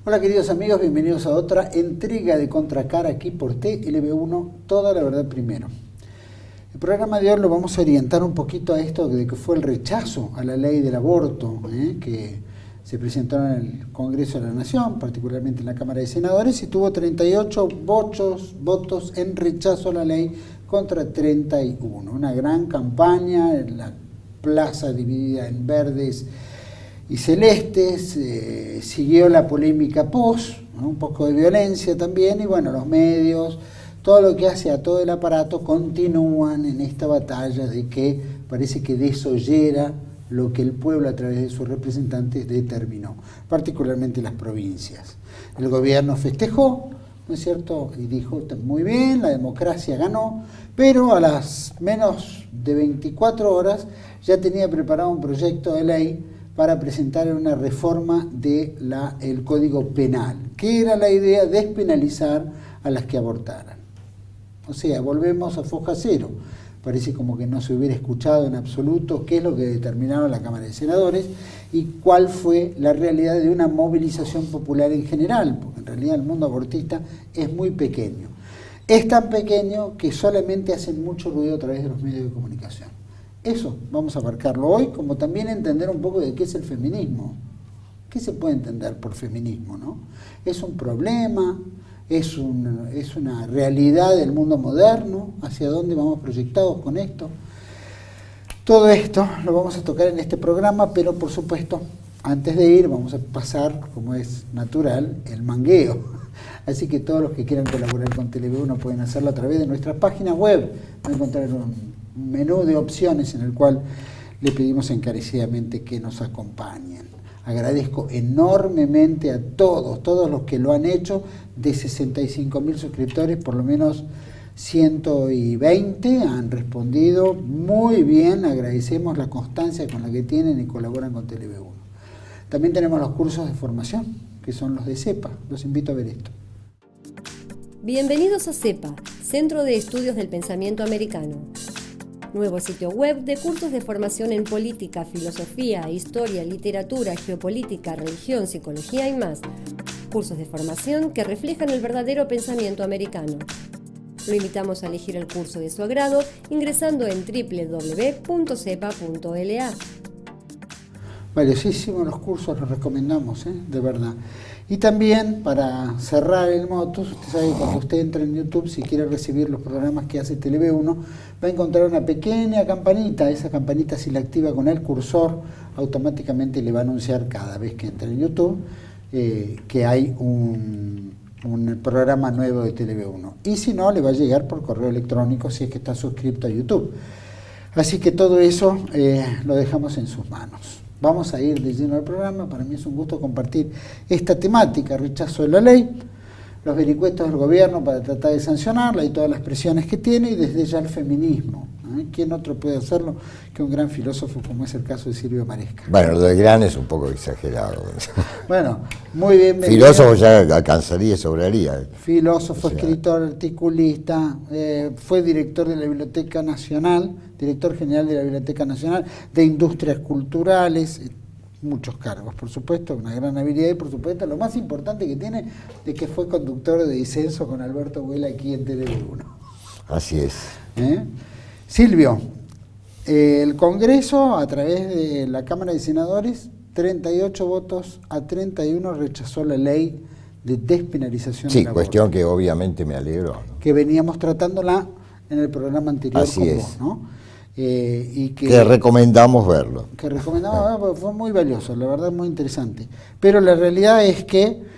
Hola queridos amigos, bienvenidos a otra entrega de Contracara aquí por TLB1, toda la verdad primero. El programa de hoy lo vamos a orientar un poquito a esto de que fue el rechazo a la ley del aborto que se presentó en el Congreso de la Nación, particularmente en la Cámara de Senadores, y tuvo 38 votos en rechazo a la ley contra 31. Una gran campaña en la plaza dividida en verdes y celestes, siguió la polémica post, ¿no? Un poco de violencia también, y bueno, los medios, todo lo que hace a todo el aparato continúan en esta batalla de que parece que desoyera lo que el pueblo a través de sus representantes determinó, particularmente las provincias. El gobierno festejó, ¿no es cierto?, y dijo, muy bien, la democracia ganó, pero a las menos de 24 horas ya tenía preparado un proyecto de ley para presentar una reforma del Código Penal, que era la idea de despenalizar a las que abortaran. O sea, volvemos a foja cero. Parece como que no se hubiera escuchado en absoluto qué es lo que determinaron la Cámara de Senadores y cuál fue la realidad de una movilización popular en general, porque en realidad el mundo abortista es muy pequeño. Es tan pequeño que solamente hacen mucho ruido a través de los medios de comunicación. Eso vamos a abarcarlo hoy, como también entender un poco de qué es el feminismo. ¿Qué se puede entender por feminismo, no? ¿Es un problema? ¿Es una realidad del mundo moderno? ¿Hacia dónde vamos proyectados con esto? Todo esto lo vamos a tocar en este programa, pero por supuesto, antes de ir, vamos a pasar, como es natural, el mangueo. Así que todos los que quieran colaborar con TLB1 pueden hacerlo a través de nuestras páginas web. Van a encontrar un menú de opciones en el cual le pedimos encarecidamente que nos acompañen. Agradezco enormemente a todos los que lo han hecho. De 65.000 suscriptores, por lo menos 120 han respondido muy bien. Agradecemos la constancia con la que tienen y colaboran con TLB1. También tenemos los cursos de formación, que son los de CEPA. Los invito a ver esto. Bienvenidos a CEPA, Centro de Estudios del Pensamiento Americano. Nuevo sitio web de cursos de formación en política, filosofía, historia, literatura, geopolítica, religión, psicología y más. Cursos de formación que reflejan el verdadero pensamiento americano. Lo invitamos a elegir el curso de su agrado ingresando en www.cepa.la. Valiosísimos los cursos, los recomendamos, de verdad. Y también, para cerrar el motus, usted sabe que cuando usted entra en YouTube, si quiere recibir los programas que hace TLB1, va a encontrar una pequeña campanita. Esa campanita, si la activa con el cursor, automáticamente le va a anunciar cada vez que entre en YouTube que hay un programa nuevo de TLB1. Y si no, le va a llegar por correo electrónico si es que está suscrito a YouTube. Así que todo eso lo dejamos en sus manos. Vamos a ir de lleno al programa. Para mí es un gusto compartir esta temática, rechazo de la ley, los vericuetos del gobierno para tratar de sancionarla y todas las presiones que tiene, y desde ya el feminismo. ¿Quién otro puede hacerlo que un gran filósofo como es el caso de Silvio Maresca? Bueno, lo de gran es un poco exagerado. Bueno, muy bien. Filósofo ya alcanzaría y sobraría. Filósofo, escritor, articulista, fue director de la Biblioteca Nacional, director general de la Biblioteca Nacional, de Industrias Culturales, muchos cargos, por supuesto, una gran habilidad, y por supuesto lo más importante que tiene de que fue conductor de Disenso con Alberto Huela aquí en TLB1. Así es. Silvio, el Congreso, a través de la Cámara de Senadores, 38 votos a 31 rechazó la ley de despenalización del aborto. Sí, cuestión que obviamente me alegró, ¿no? Que veníamos tratándola en el programa anterior. Así con es. Vos, ¿no? Y que recomendamos verlo. Que recomendamos verlo, porque fue muy valioso, la verdad muy interesante. Pero la realidad es que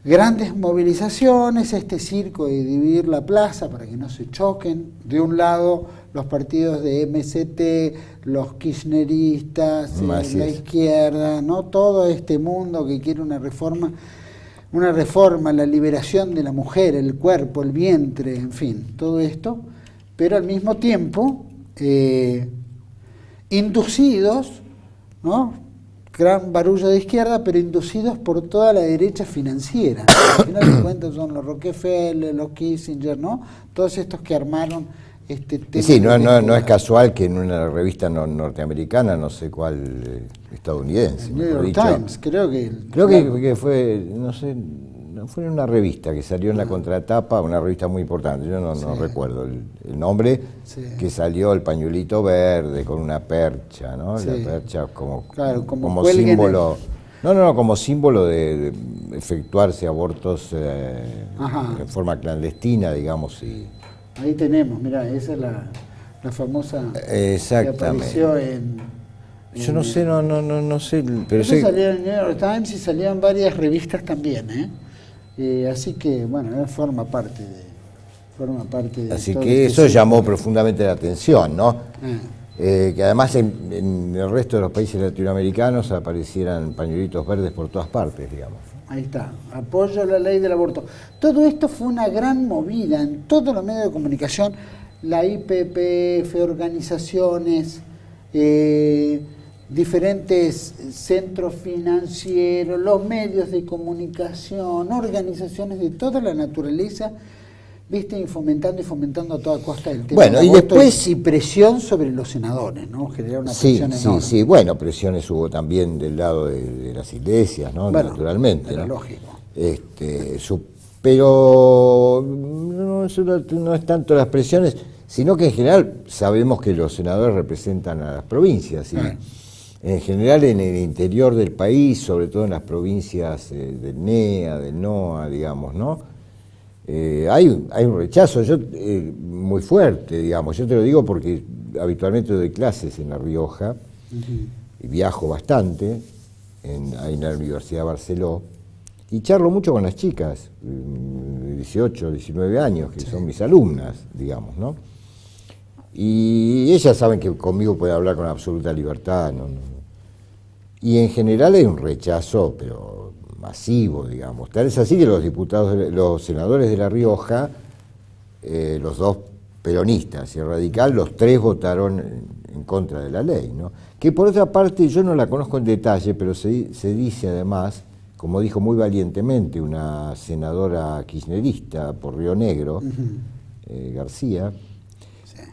grandes movilizaciones, este circo de dividir la plaza para que no se choquen, de un lado los partidos de MST, los kirchneristas, la izquierda, ¿no? Todo este mundo que quiere una reforma, la liberación de la mujer, el cuerpo, el vientre, en fin, todo esto, pero al mismo tiempo inducidos, ¿no? Gran barullo de izquierda, pero inducidos por toda la derecha financiera. Al final de cuentas son los Rockefeller, los Kissinger, ¿no? Todos estos que armaron tema. Sí, no es casual que en una revista norteamericana, no sé cuál, estadounidense, El New York Times, creo que fue, no sé, no fue en una revista que salió en la contratapa, una revista muy importante, yo no recuerdo el nombre, que salió el pañuelito verde con una percha, ¿no? Sí. La percha como símbolo. Como símbolo de efectuarse abortos en forma clandestina, digamos. Y ahí tenemos, mira, esa es la famosa exactamente. que apareció en yo no sé, no sé, pero eso salió en el New York Times y salió en varias revistas también, así que, bueno, forma parte de así todo que este eso llamó profundamente la atención, ¿no? Que además en el resto de los países latinoamericanos aparecieran pañuelitos verdes por todas partes, digamos. Ahí está, apoyo a la ley del aborto. Todo esto fue una gran movida en todos los medios de comunicación, la IPPF, organizaciones, diferentes centros financieros, los medios de comunicación, organizaciones de toda la naturaleza, viste, y fomentando a toda costa el tema. Bueno, y después y presión sobre los senadores, ¿no? Generar una presión enorme. Sí, bueno, presiones hubo también del lado de las iglesias, ¿no? Bueno, naturalmente. era ¿no? lógico. Pero no es tanto las presiones, sino que en general sabemos que los senadores representan a las provincias. ¿Sí? En general en el interior del país, sobre todo en las provincias del NEA, del NOA, digamos, ¿no? Hay un rechazo muy fuerte, digamos. Yo te lo digo porque habitualmente doy clases en La Rioja y viajo bastante ahí en la Universidad de Barceló y charlo mucho con las chicas de 18, 19 años, que son mis alumnas, digamos, ¿no? Y ellas saben que conmigo pueden hablar con absoluta libertad, y en general hay un rechazo, pero masivo, digamos. Tal es así que los senadores de La Rioja, los dos peronistas y el radical, los tres votaron en contra de la ley, ¿no? Que por otra parte yo no la conozco en detalle, pero se dice además, como dijo muy valientemente una senadora kirchnerista por Río Negro, García,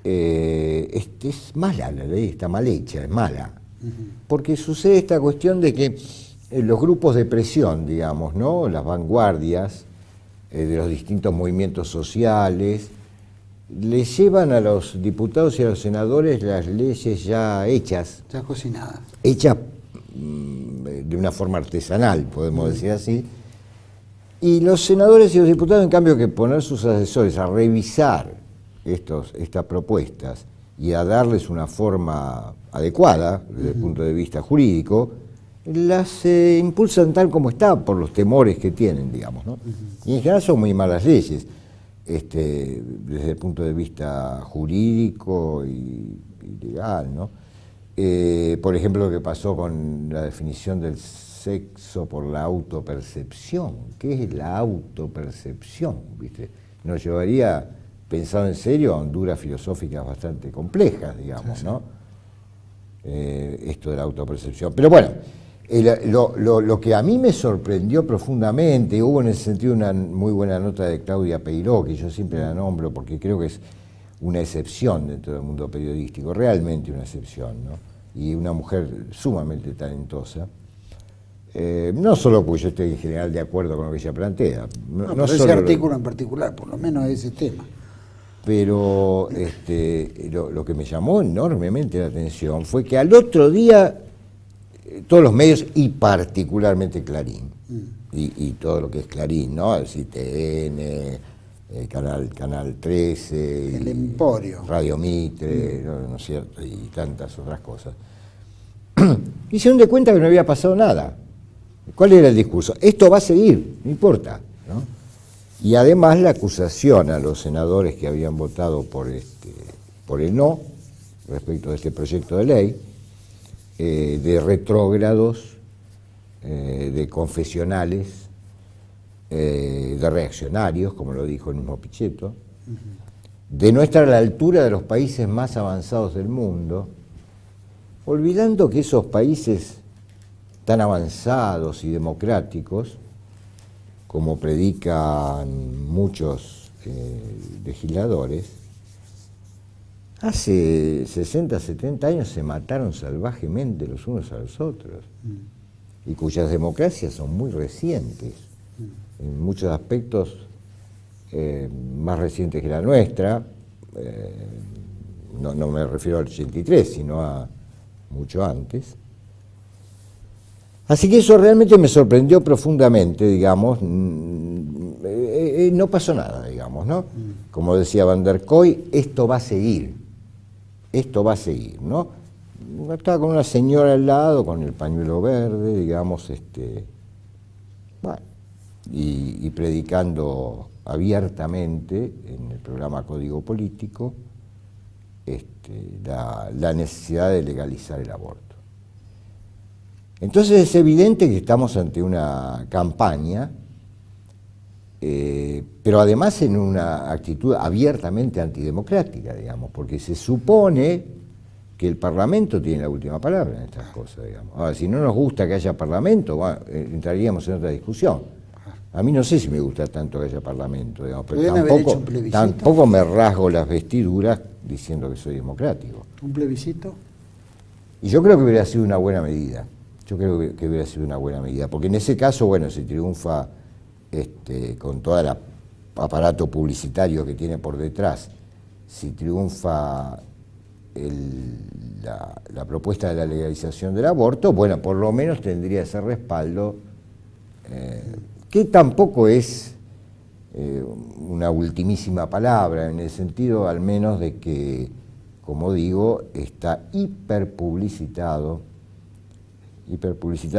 es mala la ley, está mal hecha, es mala. Porque sucede esta cuestión de que los grupos de presión, digamos, ¿no? Las vanguardias de los distintos movimientos sociales, le llevan a los diputados y a los senadores las leyes ya hechas. Ya cocinadas. Hechas de una forma artesanal, podemos decir así. Y los senadores y los diputados, en cambio, que poner sus asesores a revisar estas propuestas y a darles una forma adecuada desde el punto de vista jurídico, las impulsan tal como está por los temores que tienen, digamos, ¿no? Y en general son muy malas leyes desde el punto de vista jurídico y legal, ¿no? Por ejemplo, lo que pasó con la definición del sexo por la autopercepción. ¿Qué es la autopercepción? ¿Viste? Nos llevaría, pensado en serio, a honduras filosóficas bastante complejas, digamos, ¿no? Esto de la autopercepción. Pero bueno, lo que a mí me sorprendió profundamente, hubo en ese sentido una muy buena nota de Claudia Peiró, que yo siempre la nombro porque creo que es una excepción dentro del mundo periodístico, realmente una excepción, ¿no? Y una mujer sumamente talentosa. No solo porque yo estoy en general de acuerdo con lo que ella plantea. No ese artículo en particular, por lo menos ese tema. Pero lo que me llamó enormemente la atención fue que al otro día todos los medios, y particularmente Clarín, y todo lo que es Clarín, ¿no? El TN, Canal 13, el Emporio, Radio Mitre, ¿no es cierto? Y tantas otras cosas. Hicieron de cuenta que no había pasado nada. ¿Cuál era el discurso? Esto va a seguir, no importa, ¿no? Y además la acusación a los senadores que habían votado por el no respecto de este proyecto de ley, de retrógrados, de confesionales, de reaccionarios, como lo dijo el mismo Pichetto, de no estar a la altura de los países más avanzados del mundo, olvidando que esos países tan avanzados y democráticos, como predican muchos legisladores, hace 60, 70 años se mataron salvajemente los unos a los otros, y cuyas democracias son muy recientes, en muchos aspectos más recientes que la nuestra. No me refiero al 83, sino a mucho antes. Así que eso realmente me sorprendió profundamente, digamos. No pasó nada, digamos, ¿no? Como decía Van der Kooi, esto va a seguir, ¿no? Estaba con una señora al lado, con el pañuelo verde, digamos, bueno, y predicando abiertamente en el programa Código Político la necesidad de legalizar el aborto. Entonces es evidente que estamos ante una campaña, pero además en una actitud abiertamente antidemocrática, digamos, porque se supone que el Parlamento tiene la última palabra en estas cosas, digamos. Ahora, si no nos gusta que haya Parlamento, bueno, entraríamos en otra discusión. A mí no sé si me gusta tanto que haya Parlamento, digamos, pero tampoco me rasgo las vestiduras diciendo que soy democrático. ¿Un plebiscito? Y yo creo que hubiera sido una buena medida. Porque en ese caso, bueno, si triunfa con todo el aparato publicitario que tiene por detrás, si triunfa la propuesta de la legalización del aborto, bueno, por lo menos tendría ese respaldo, que tampoco es una ultimísima palabra, en el sentido al menos de que, como digo, está hiperpublicitada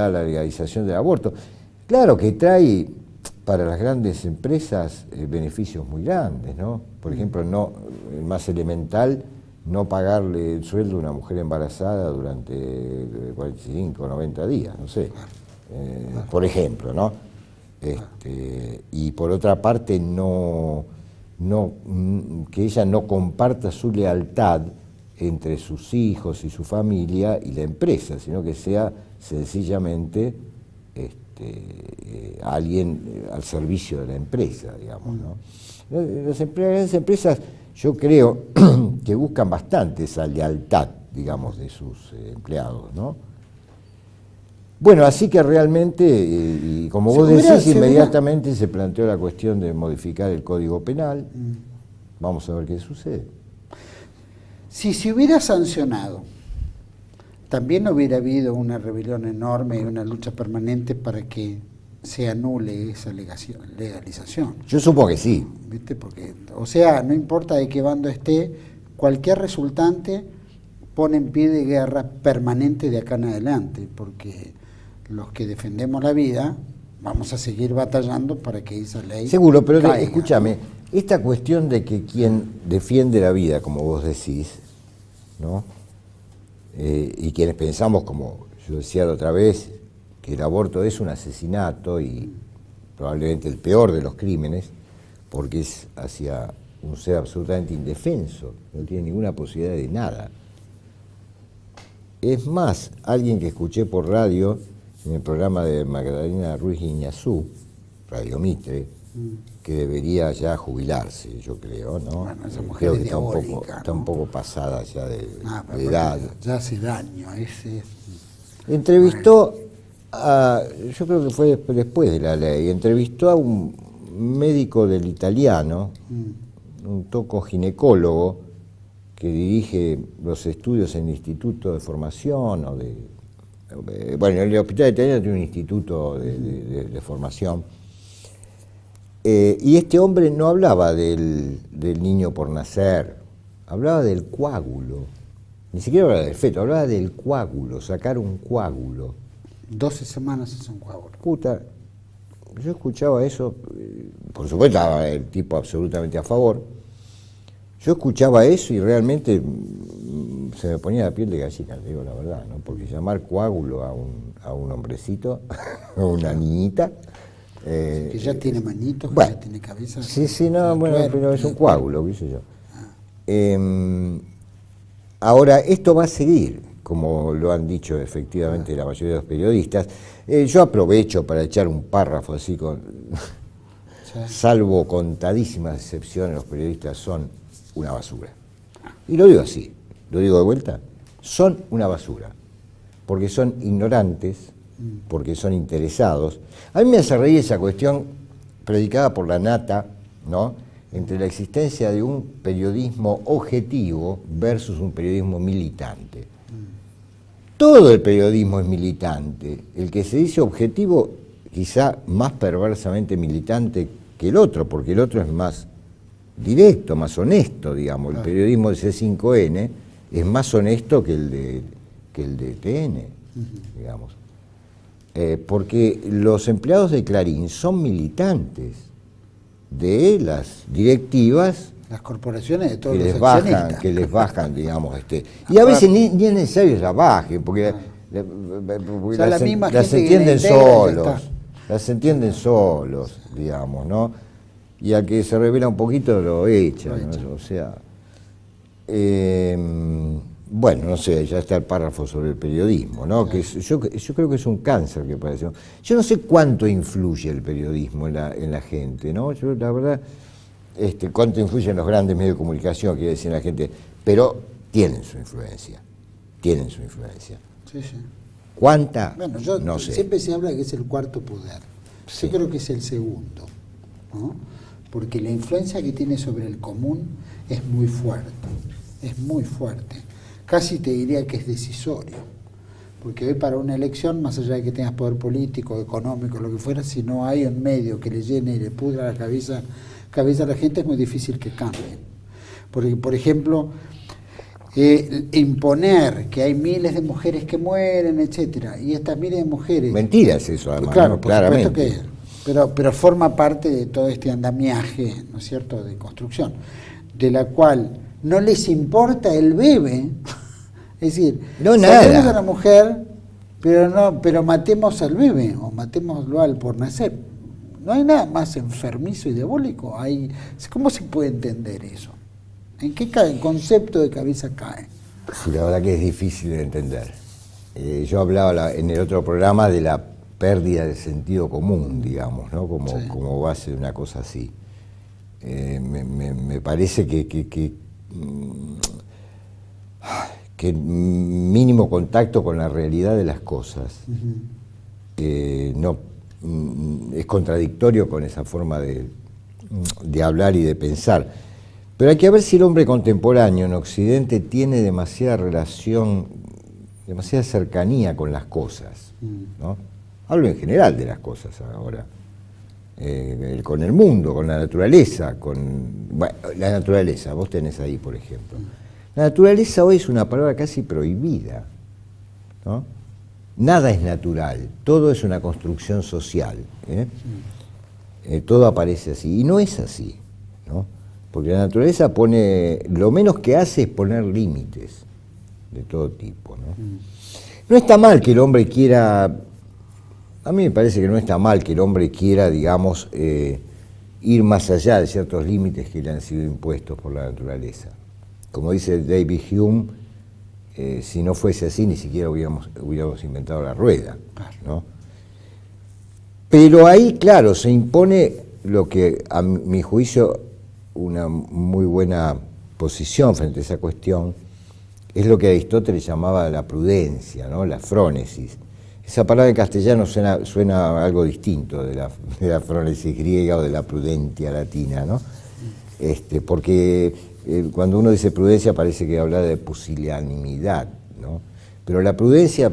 la legalización del aborto. Claro que trae para las grandes empresas beneficios muy grandes, ¿no? Por ejemplo, el más elemental, no pagarle el sueldo a una mujer embarazada durante 45 o 90 días, no sé, por ejemplo, ¿no? Y por otra parte, que ella no comparta su lealtad entre sus hijos y su familia y la empresa, sino que sea sencillamente alguien al servicio de la empresa, digamos, ¿no? Las empresas, yo creo que buscan bastante esa lealtad, digamos, de sus empleados, ¿no? Bueno, así que realmente, y como vos decís, inmediatamente se planteó la cuestión de modificar el Código Penal. Vamos a ver qué sucede. Si se hubiera sancionado, también hubiera habido una rebelión enorme y una lucha permanente para que se anule esa legalización. Yo supongo que sí. ¿Viste? Porque, o sea, no importa de qué bando esté, cualquier resultante pone en pie de guerra permanente de acá en adelante, porque los que defendemos la vida vamos a seguir batallando para que esa ley seguro, pero caiga, escúchame, ¿no? Esta cuestión de que quien defiende la vida, como vos decís, ¿no? Y quienes pensamos, como yo decía la otra vez, que el aborto es un asesinato y probablemente el peor de los crímenes, porque es hacia un ser absolutamente indefenso, no tiene ninguna posibilidad de nada. Es más, alguien que escuché por radio, en el programa de Magdalena Ruiz Iñazú, Radio Mitre, que debería ya jubilarse, yo creo, ¿no? Bueno, esa mujer creo es que diabólica, está un ¿no? poco pasada ya de Pero edad. ya hace daño. Entrevistó yo creo que fue después de la ley, entrevistó a un médico del Italiano, un tocoginecólogo, que dirige los estudios en el Instituto de Formación, bueno, el Hospital Italiano tiene un instituto de formación, y este hombre no hablaba del niño por nacer, hablaba del coágulo, ni siquiera hablaba del feto, hablaba del coágulo, sacar un coágulo. 12 semanas es un coágulo. Puta, yo escuchaba eso, por supuesto estaba el tipo absolutamente a favor. Yo escuchaba eso y realmente se me ponía la piel de gallina, te digo la verdad, ¿no? Porque llamar coágulo a un hombrecito, a una niñita... que ya tiene manitos, que bueno, ya tiene cabeza. Sí, no, bueno, pero es un coágulo, qué sé yo. Ahora, esto va a seguir, como lo han dicho efectivamente la mayoría de los periodistas. Yo aprovecho para echar un párrafo así, salvo contadísimas excepciones, los periodistas son una basura. Y lo digo así, lo digo de vuelta, son una basura, porque son ignorantes, porque son interesados. A mí me hace reír esa cuestión predicada por la Nata, ¿no?, entre la existencia de un periodismo objetivo versus un periodismo militante. Todo el periodismo es militante. El que se dice objetivo, quizá más perversamente militante que el otro, porque el otro es más directo, más honesto, digamos. El periodismo del C5N es más honesto que el de TN, digamos. Porque los empleados de Clarín son militantes de las directivas, las corporaciones de todos que los les bajan, accionistas. que les bajan, digamos, y a veces ni es necesario que la bajen, porque, O sea, la misma las gente que entienden la integra y ya solos, está. las entienden solos, digamos, ¿no? Y al que se revela un poquito lo echan, ¿no? O sea, bueno, no sé, ya está el párrafo sobre el periodismo, ¿no? Que yo creo que es un cáncer que parece. Yo no sé cuánto influye el periodismo en la gente, ¿no? Yo, la verdad, cuánto influyen los grandes medios de comunicación, quiere decir la gente, pero tienen su influencia, Sí, sí. ¿Cuánta? Bueno, yo no sé. siempre se habla que es el cuarto poder. Sí. Yo creo que es el segundo, ¿no? Porque la influencia que tiene sobre el común es muy fuerte, Casi te diría que es decisorio, porque hoy para una elección, más allá de que tengas poder político, económico, lo que fuera, si no hay un medio que le llene y le pudra la cabeza a la gente, es muy difícil que cambien. Porque, por ejemplo, imponer que hay miles de mujeres que mueren, etcétera, y estas miles de mujeres... Mentira es eso, además, claro, ¿no? por Claramente. supuesto que pero forma parte de todo este andamiaje, ¿no es cierto?, de construcción, de la cual no les importa el bebé, es decir, no, salvemos nada. a la mujer, pero matemos al bebé, o matémoslo al por nacer. No hay nada más enfermizo y diabólico. ¿Cómo se puede entender eso? ¿En qué concepto de cabeza cae? Sí, la verdad que es difícil de entender. Yo hablaba en el otro programa de la pérdida de sentido común, digamos, ¿no? Como base de una cosa así. Me parece que mínimo contacto con la realidad de las cosas no es contradictorio con esa forma de hablar y de pensar. Pero hay que ver si el hombre contemporáneo en Occidente tiene demasiada relación, demasiada cercanía con las cosas, ¿no? Hablo en general de las cosas ahora. Con el mundo, con la naturaleza, bueno, la naturaleza, vos tenés ahí, por ejemplo. La naturaleza hoy es una palabra casi prohibida, ¿no? Nada es natural, todo es una construcción social, todo aparece así, y no es así, ¿no? Porque la naturaleza lo menos que hace es poner límites de todo tipo, ¿no? No está mal que el hombre quiera, a mí me parece que no está mal que el hombre quiera, digamos, ir más allá de ciertos límites que le han sido impuestos por la naturaleza. Como dice David Hume, si no fuese así, ni siquiera hubiéramos inventado la rueda, ¿no? Pero ahí, claro, se impone lo que, a mi juicio, una muy buena posición frente a esa cuestión, es lo que Aristóteles llamaba la prudencia, ¿no? La frónesis. Esa palabra en castellano suena algo distinto de la frónesis griega o de la prudentia latina, ¿no? Porque cuando uno dice prudencia parece que habla de pusilanimidad, ¿no? Pero la prudencia,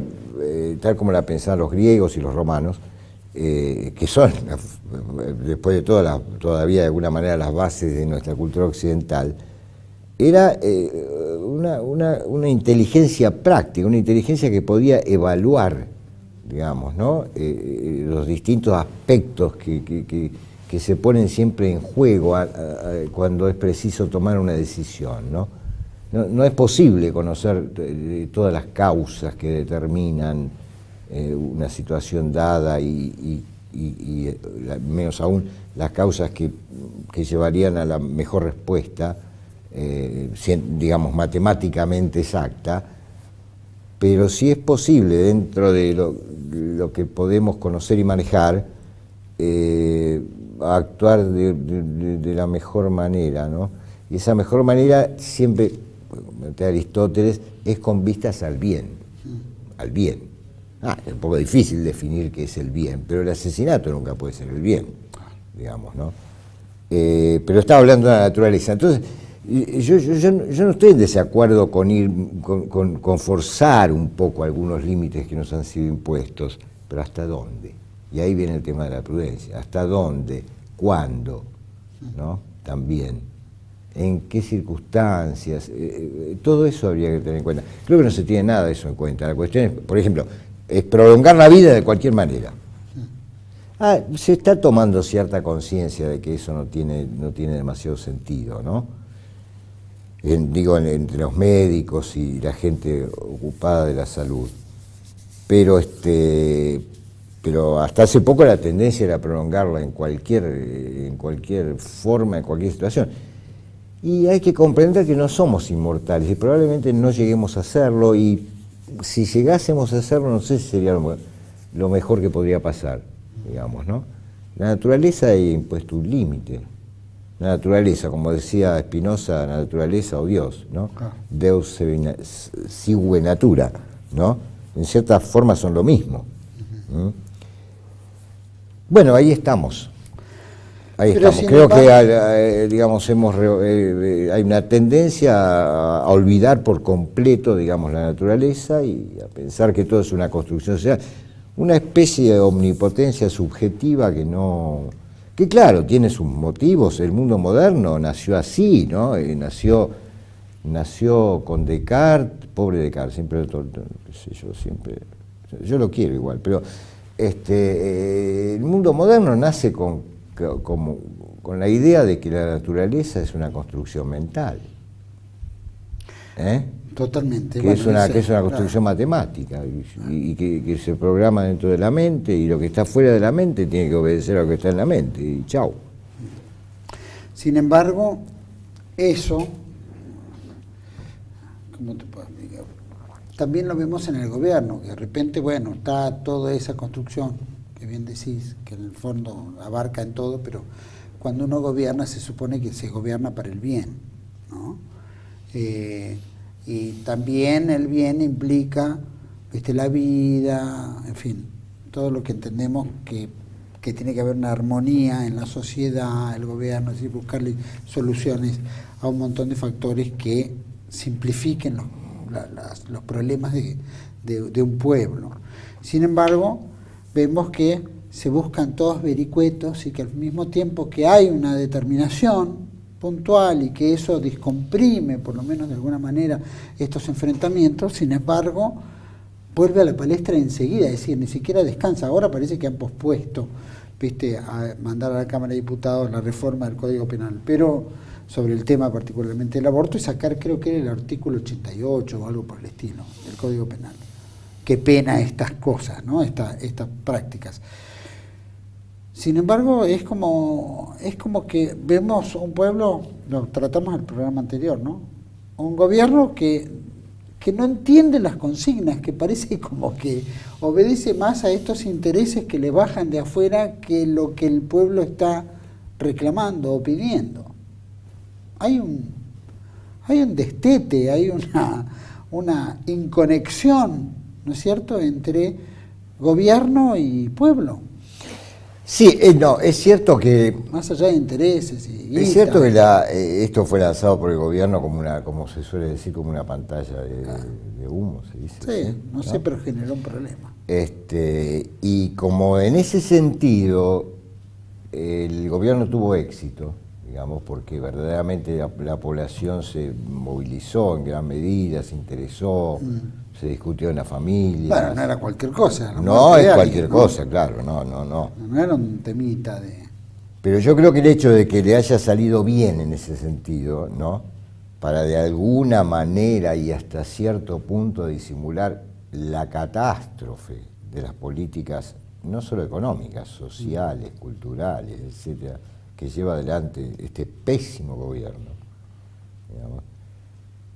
tal como la pensaban los griegos y los romanos, que son, después de todavía de alguna manera las bases de nuestra cultura occidental, era una inteligencia práctica, una inteligencia que podía evaluar, digamos, ¿no? Los distintos aspectos que se ponen siempre en juego cuando es preciso tomar una decisión, ¿no? No es posible conocer todas las causas que determinan una situación dada y menos aún las causas que llevarían a la mejor respuesta, digamos, matemáticamente exacta, pero sí es posible, dentro de lo que podemos conocer y manejar, actuar de la mejor manera, ¿no? Y esa mejor manera siempre de Aristóteles, es con vistas al bien, al bien. Es un poco difícil definir qué es el bien, pero el asesinato nunca puede ser el bien, digamos, ¿no? Pero estaba hablando de la naturaleza. Entonces, yo no estoy en desacuerdo con forzar un poco algunos límites que nos han sido impuestos, pero ¿hasta dónde? Y ahí viene el tema de la prudencia. ¿Hasta dónde? ¿Cuándo? ¿No? También. ¿En qué circunstancias? Todo eso habría que tener en cuenta. Creo que no se tiene nada de eso en cuenta. La cuestión es, por ejemplo, es prolongar la vida de cualquier manera. Se está tomando cierta conciencia de que eso no tiene demasiado sentido, ¿no? Entre los médicos y la gente ocupada de la salud. Pero hasta hace poco la tendencia era prolongarla en cualquier forma, en cualquier situación. Y hay que comprender que no somos inmortales y probablemente no lleguemos a hacerlo, y si llegásemos a hacerlo no sé si sería lo mejor que podría pasar, digamos, ¿no? La naturaleza ha impuesto un límite. La naturaleza, como decía Spinoza, la naturaleza o Dios, ¿no? Deus sigue natura, ¿no? En cierta forma son lo mismo. Bueno, ahí estamos. Creo que, digamos, hay una tendencia a olvidar por completo, digamos, la naturaleza y a pensar que todo es una construcción social, una especie de omnipotencia subjetiva que claro, tiene sus motivos. El mundo moderno nació así, ¿no? Nació con Descartes, pobre Descartes, yo lo quiero igual, pero el mundo moderno nace con la idea de que la naturaleza es una construcción mental. Totalmente. Que es una construcción matemática y que se programa dentro de la mente, y lo que está fuera de la mente tiene que obedecer a lo que está en la mente, y chau. Sin embargo, eso, ¿cómo te puedo explicar? También lo vemos en el gobierno, que de repente, bueno, está toda esa construcción, que bien decís, que en el fondo abarca en todo, pero cuando uno gobierna se supone que se gobierna para el bien, ¿no? Y también el bien implica, la vida, en fin, todo lo que entendemos que tiene que haber una armonía en la sociedad, el gobierno, es decir, buscarle soluciones a un montón de factores que simplifiquen los problemas de un pueblo. Sin embargo, vemos que se buscan todos vericuetos y que al mismo tiempo que hay una determinación puntual y que eso descomprime, por lo menos de alguna manera, estos enfrentamientos, sin embargo, vuelve a la palestra enseguida, es decir, ni siquiera descansa. Ahora parece que han pospuesto, a mandar a la Cámara de Diputados la reforma del Código Penal, pero sobre el tema particularmente del aborto, y sacar, creo que era el artículo 88 o algo por el estilo, del Código Penal. Qué pena estas cosas, ¿no? Estas prácticas. Sin embargo, es como que vemos un pueblo, lo tratamos en el programa anterior, ¿no? Un gobierno que no entiende las consignas, que parece como que obedece más a estos intereses que le bajan de afuera que lo que el pueblo está reclamando o pidiendo. Hay un destete, hay una inconexión, ¿no es cierto?, entre gobierno y pueblo. Sí, no, es cierto que... Más allá de intereses es cierto que esto fue lanzado por el gobierno como se suele decir, como una pantalla de humo, se dice. Sí, no sé, pero generó un problema. Y como en ese sentido el gobierno tuvo éxito, digamos, porque verdaderamente la población se movilizó en gran medida, se interesó, se discutió en la familia. Bueno, no era cualquier cosa. No es cualquier cosa, claro, no. No era un temita de... Pero yo creo que el hecho de que le haya salido bien en ese sentido, ¿no?, para de alguna manera y hasta cierto punto disimular la catástrofe de las políticas, no solo económicas, sociales, culturales, etcétera, que lleva adelante este pésimo gobierno, digamos.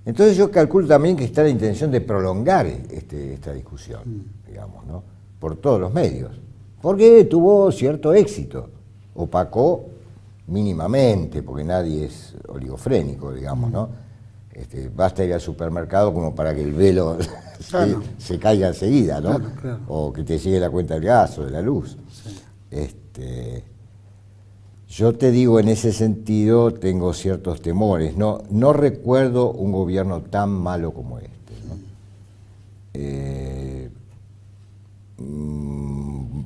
Entonces yo calculo también que está la intención de prolongar esta discusión, digamos, ¿no?, por todos los medios, porque tuvo cierto éxito, opacó mínimamente, porque nadie es oligofrénico, digamos, ¿no?, Basta ir al supermercado como para que el velo Claro. se caiga enseguida, ¿no? Claro, claro. O que te llegue la cuenta del gas o de la luz. Sí. Yo te digo, en ese sentido tengo ciertos temores. No recuerdo un gobierno tan malo como este, ¿no?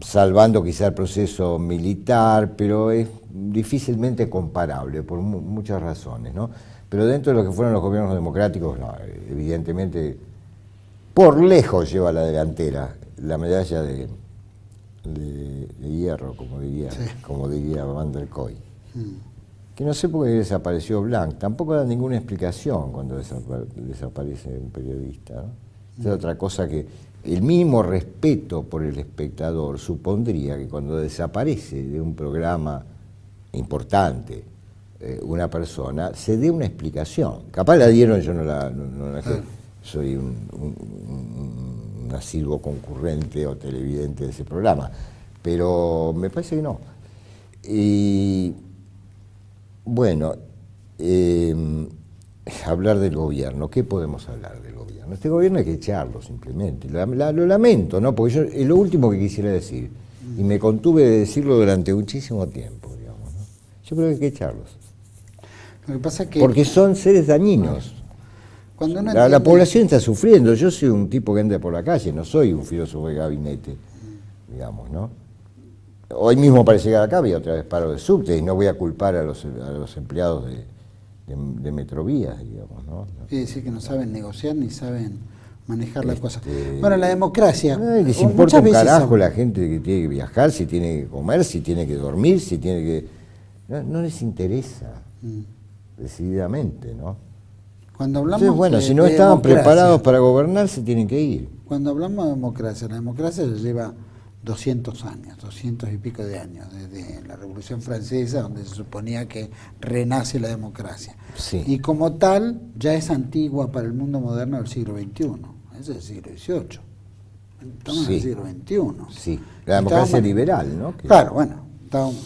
Salvando quizá el proceso militar, pero es difícilmente comparable por muchas razones, ¿no? Pero dentro de lo que fueron los gobiernos democráticos, no, evidentemente, por lejos lleva la delantera la medalla de hierro, como diría Van der Koy. Que no sé por qué desapareció Blanc, tampoco da ninguna explicación cuando desaparece un periodista, ¿no? Esa es otra cosa, que el mínimo respeto por el espectador supondría que cuando desaparece de un programa importante una persona, se dé una explicación. Capaz la dieron, yo no es que soy un asiduo concurrente o televidente de ese programa, pero me parece que no. Y bueno, hablar del gobierno, ¿qué podemos hablar del gobierno? Este gobierno hay que echarlo simplemente, lo lamento, ¿no? Porque yo, es lo último que quisiera decir, y me contuve de decirlo durante muchísimo tiempo, digamos, ¿no? Yo creo que hay que echarlos. Lo que pasa es que Porque son seres dañinos. cuando uno La entiende- población está sufriendo. Yo soy un tipo que anda por la calle, no soy un filósofo de gabinete, digamos, ¿no? Hoy mismo para llegar acá había otra vez paro de subte y no voy a culpar a los empleados de Metrovías, digamos, ¿no? Quiere decir que no saben negociar ni saben manejar las cosas. Bueno, la democracia. Les importa muchas un veces carajo son- la gente que tiene que viajar, si tiene que comer, si tiene que dormir, si tiene que... No les interesa, decididamente, ¿no? Cuando hablamos Entonces, bueno, de- si no de estaban democracia, preparados para gobernar, se tienen que ir. Cuando hablamos de democracia, la democracia ya lleva 200 años, 200 y pico de años, desde la Revolución Francesa, donde se suponía que renace la democracia. Sí. Y como tal, ya es antigua para el mundo moderno del siglo XXI, es del siglo XVIII. Estamos en el Sí. siglo XXI. Sí, la democracia Estamos- liberal, ¿no? Que- Claro, bueno,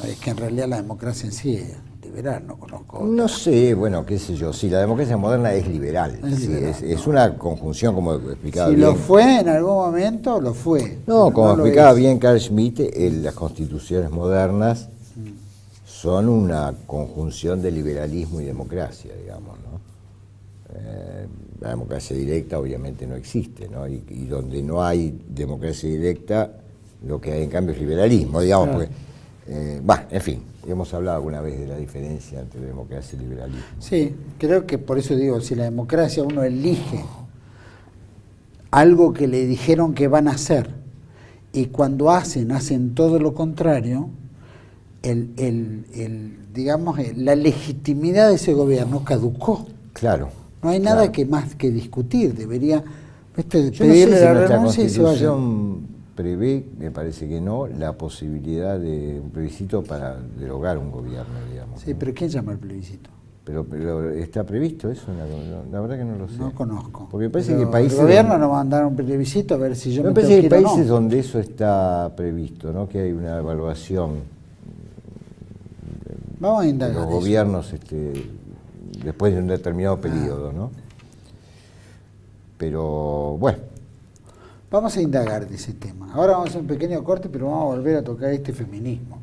es que en realidad la democracia en sí es liberal, no conozco. No sé, bueno, qué sé yo. Sí, la democracia moderna es liberal. Es Sí, liberal, es una conjunción, como explicaba Si bien. lo fue en algún momento, lo fue. No, pero como no lo explicaba es. bien Carl Schmitt, las constituciones modernas son una conjunción de liberalismo y democracia, digamos, ¿no? La democracia directa obviamente no existe, ¿no? Y donde no hay democracia directa, lo que hay en cambio es liberalismo, digamos, Claro. porque, en fin, hemos hablado alguna vez de la diferencia entre democracia y liberalismo. Sí, creo que por eso digo, si la democracia uno elige algo que le dijeron que van a hacer y cuando hacen todo lo contrario, digamos, la legitimidad de ese gobierno caducó. Claro. No hay nada claro. que más que discutir, debería Yo no sé pedirle si la nuestra renuncia y se vaya. Constitución prevé, me parece que no, la posibilidad de un plebiscito para derogar un gobierno, digamos. Sí, ¿no? pero ¿quién llama al plebiscito? Pero ¿está previsto eso? La verdad que no lo sé. No conozco. Porque me parece Pero que países... el gobierno no va a mandar un plebiscito a ver si yo me me parece que tengo hay que ir o países no. donde eso está previsto, ¿no? Que hay una evaluación Vamos a de indagar los eso. gobiernos después de un determinado periodo, ¿no? Pero, bueno, Vamos a indagar de ese tema. Ahora vamos a hacer un pequeño corte, pero vamos a volver a tocar este feminismo.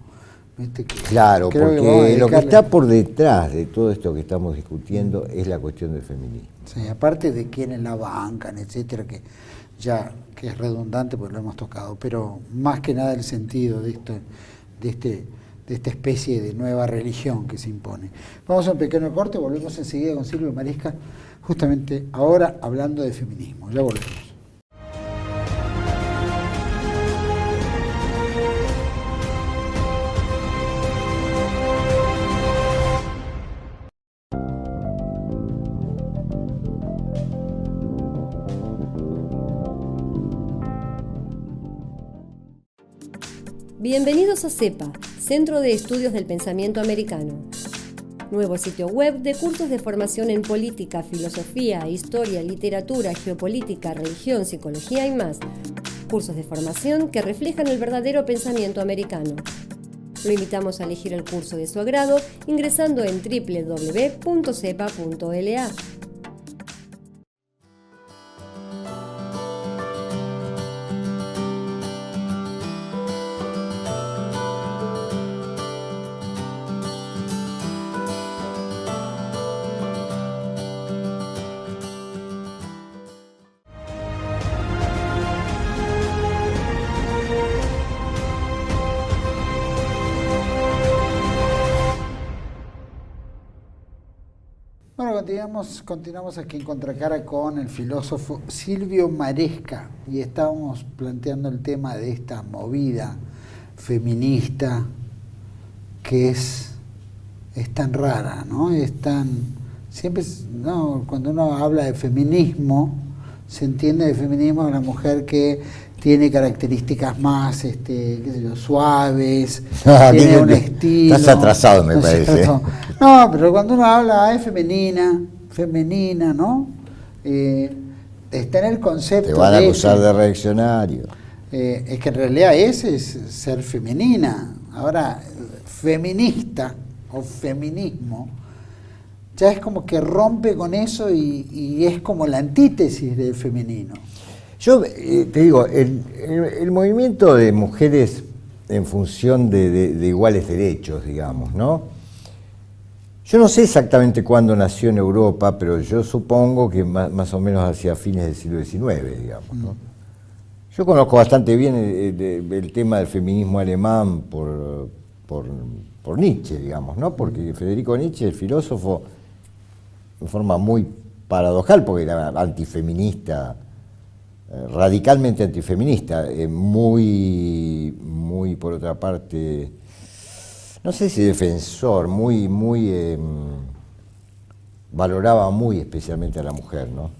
¿Viste? claro, Creo que porque vamos a lo que dedicarle- está por detrás de todo esto que estamos discutiendo es la cuestión del feminismo. Sí, aparte de quienes la bancan, etcétera, que es redundante porque lo hemos tocado, pero más que nada el sentido de esta especie de nueva religión que se impone. Vamos a un pequeño corte, volvemos enseguida con Silvio Marisca, justamente ahora hablando de feminismo. Ya volvemos. Bienvenidos a CEPA, Centro de Estudios del Pensamiento Americano. Nuevo sitio web de cursos de formación en política, filosofía, historia, literatura, geopolítica, religión, psicología y más. Cursos de formación que reflejan el verdadero pensamiento americano. Lo invitamos a elegir el curso de su agrado ingresando en www.cepa.la. continuamos aquí en Contracara con el filósofo Silvio Maresca y estábamos planteando el tema de esta movida feminista que es tan rara, ¿no? Cuando uno habla de feminismo, se entiende de feminismo una mujer que tiene características más, qué sé yo, suaves, tiene un estilo. Estás atrasado, me parece. No, pero cuando uno habla es femenina, ¿no? Está en el concepto. Te van a acusar de reaccionario. Es que en realidad ese es ser femenina. Ahora, feminista o feminismo ya es como que rompe con eso y es como la antítesis del femenino. Yo te digo, el movimiento de mujeres en función de iguales derechos, digamos, ¿no? Yo no sé exactamente cuándo nació en Europa, pero yo supongo que más o menos hacia fines del siglo XIX, digamos, ¿no? Yo conozco bastante bien el tema del feminismo alemán por Nietzsche, digamos, ¿no? Porque Federico Nietzsche, el filósofo, en forma muy paradojal, porque era antifeminista, radicalmente antifeminista, muy, por otra parte, no sé si defensor, valoraba muy especialmente a la mujer, ¿no?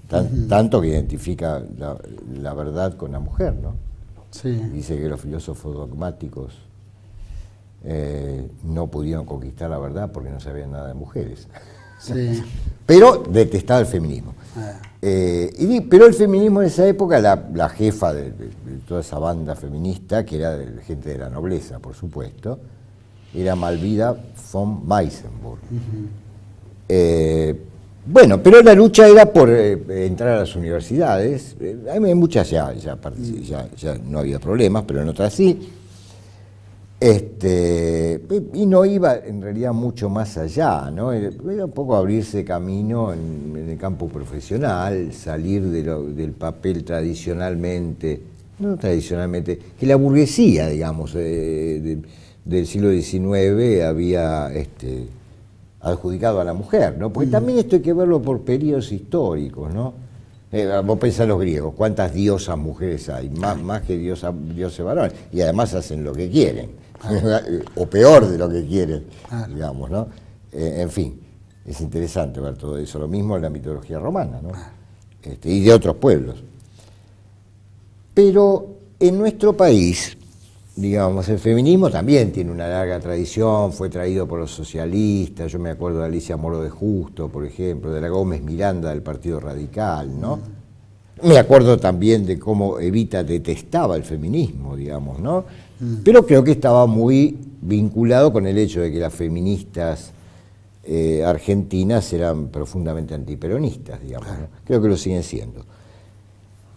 Tanto que identifica la verdad con la mujer, ¿no? Sí. Dice que los filósofos dogmáticos no pudieron conquistar la verdad porque no sabían nada de mujeres. Sí. Pero detestaba el feminismo. Pero el feminismo en esa época, la jefa de toda esa banda feminista, que era de gente de la nobleza, por supuesto, era Malvida von Meisenburg. Bueno, pero la lucha era por entrar a las universidades. Hay muchas ya no había problemas, pero en otras sí. Y no iba en realidad mucho más allá, ¿no? Era un poco abrirse camino en el campo profesional, salir del papel no tradicionalmente, que la burguesía, digamos, del siglo XIX había adjudicado a la mujer, ¿no? Porque también esto hay que verlo por periodos históricos, ¿no? Vos pensás en los griegos, ¿cuántas diosas mujeres hay? Más que dioses varones, y además hacen lo que quieren. O peor de lo que quieren, digamos, ¿no? En fin, es interesante ver todo eso. Lo mismo en la mitología romana, ¿no? Y de otros pueblos. Pero en nuestro país, digamos, el feminismo también tiene una larga tradición, fue traído por los socialistas. Yo me acuerdo de Alicia Moro de Justo, por ejemplo, de la Gómez Miranda del Partido Radical, ¿no? Me acuerdo también de cómo Evita detestaba el feminismo, digamos, ¿no? Pero creo que estaba muy vinculado con el hecho de que las feministas argentinas eran profundamente antiperonistas, digamos, ¿no? Creo que lo siguen siendo.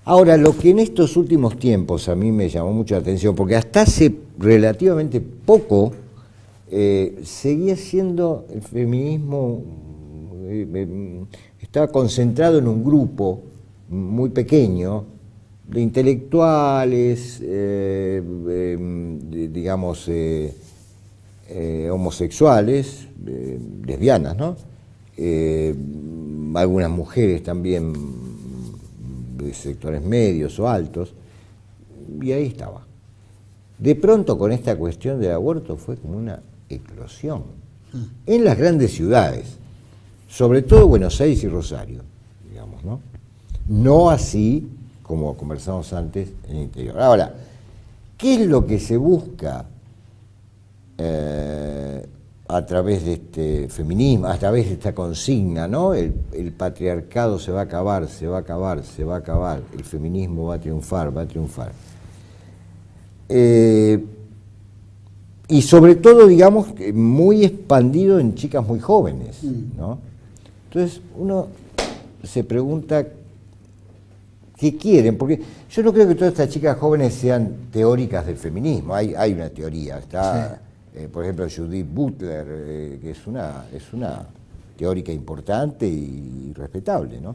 Ahora, lo que en estos últimos tiempos a mí me llamó mucho la atención, porque hasta hace relativamente poco seguía siendo el feminismo, estaba concentrado en un grupo muy pequeño de intelectuales, digamos, homosexuales, lesbianas, ¿no? Algunas mujeres también de sectores medios o altos, y ahí estaba. De pronto con esta cuestión del aborto fue como una eclosión en las grandes ciudades, sobre todo Buenos Aires y Rosario, digamos, ¿no? No así, como conversamos antes, en el interior. Ahora, ¿qué es lo que se busca a través de este feminismo, a través de esta consigna, ¿no? El patriarcado se va a acabar, se va a acabar, se va a acabar, el feminismo va a triunfar, va a triunfar. Y sobre todo, digamos, muy expandido en chicas muy jóvenes, ¿no? Entonces, uno se pregunta qué quieren, porque yo no creo que todas estas chicas jóvenes sean teóricas del feminismo. Hay una teoría, está, por ejemplo, Judith Butler, que es una teórica importante y respetable, ¿no?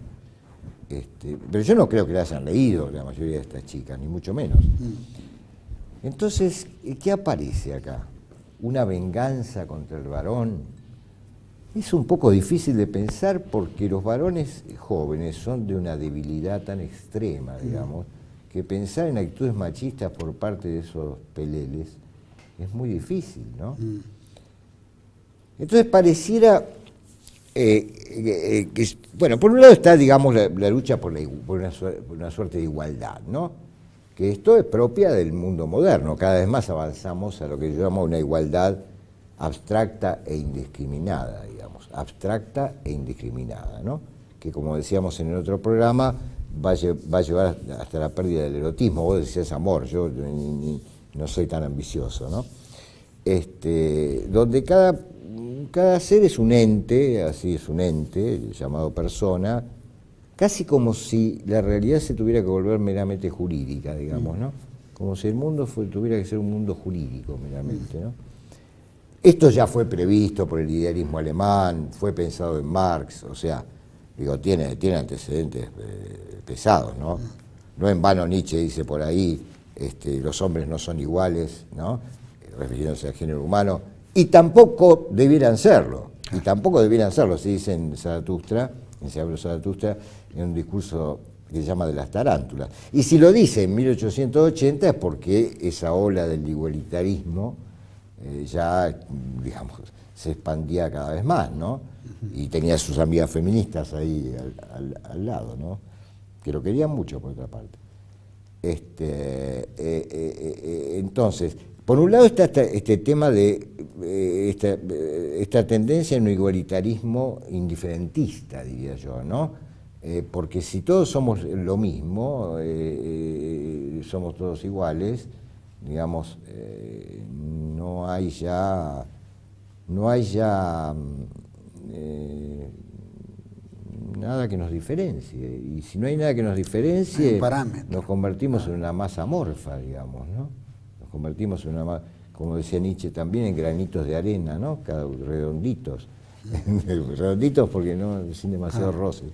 Pero yo no creo que la hayan leído la mayoría de estas chicas, ni mucho menos. Entonces, ¿qué aparece acá? ¿Una venganza contra el varón? es un poco difícil de pensar porque los varones jóvenes son de una debilidad tan extrema, digamos, que pensar en actitudes machistas por parte de esos peleles es muy difícil, ¿no? Entonces pareciera bueno, por un lado está, digamos, la lucha por una suerte de igualdad, ¿no? Que esto es propia del mundo moderno. Cada vez más avanzamos a lo que yo llamo una igualdad abstracta e indiscriminada, digamos, abstracta e indiscriminada, ¿no? Que, como decíamos en el otro programa, va a llevar hasta la pérdida del erotismo. Vos decías amor, yo no soy tan ambicioso, ¿no? Donde cada ser es un ente, así es un ente, llamado persona, casi como si la realidad se tuviera que volver meramente jurídica, digamos, ¿no? Como si el mundo tuviera que ser un mundo jurídico meramente, ¿no? Esto ya fue previsto por el idealismo alemán, fue pensado en Marx, o sea, digo, tiene antecedentes pesados, ¿no? No en vano Nietzsche dice por ahí, los hombres no son iguales, ¿no? Refiriéndose al género humano, y tampoco debieran serlo, se dice en Zaratustra, en Se habló Zaratustra, en un discurso que se llama de las tarántulas. Y si lo dice en 1880 es porque esa ola del igualitarismo ya, digamos, se expandía cada vez más, ¿no? Y tenía a sus amigas feministas ahí al lado, ¿no? Que lo querían mucho, por otra parte. Entonces, por un lado está este tema de esta tendencia en un igualitarismo indiferentista, diría yo, ¿no? Porque si todos somos lo mismo, somos todos iguales, digamos, no hay ya nada que nos diferencie. Y si no hay nada que nos diferencie, nos convertimos en una masa amorfa, digamos, ¿no? Nos convertimos en una masa, como decía Nietzsche también, en granitos de arena, ¿no? Redonditos. Redonditos porque no, sin demasiados roces.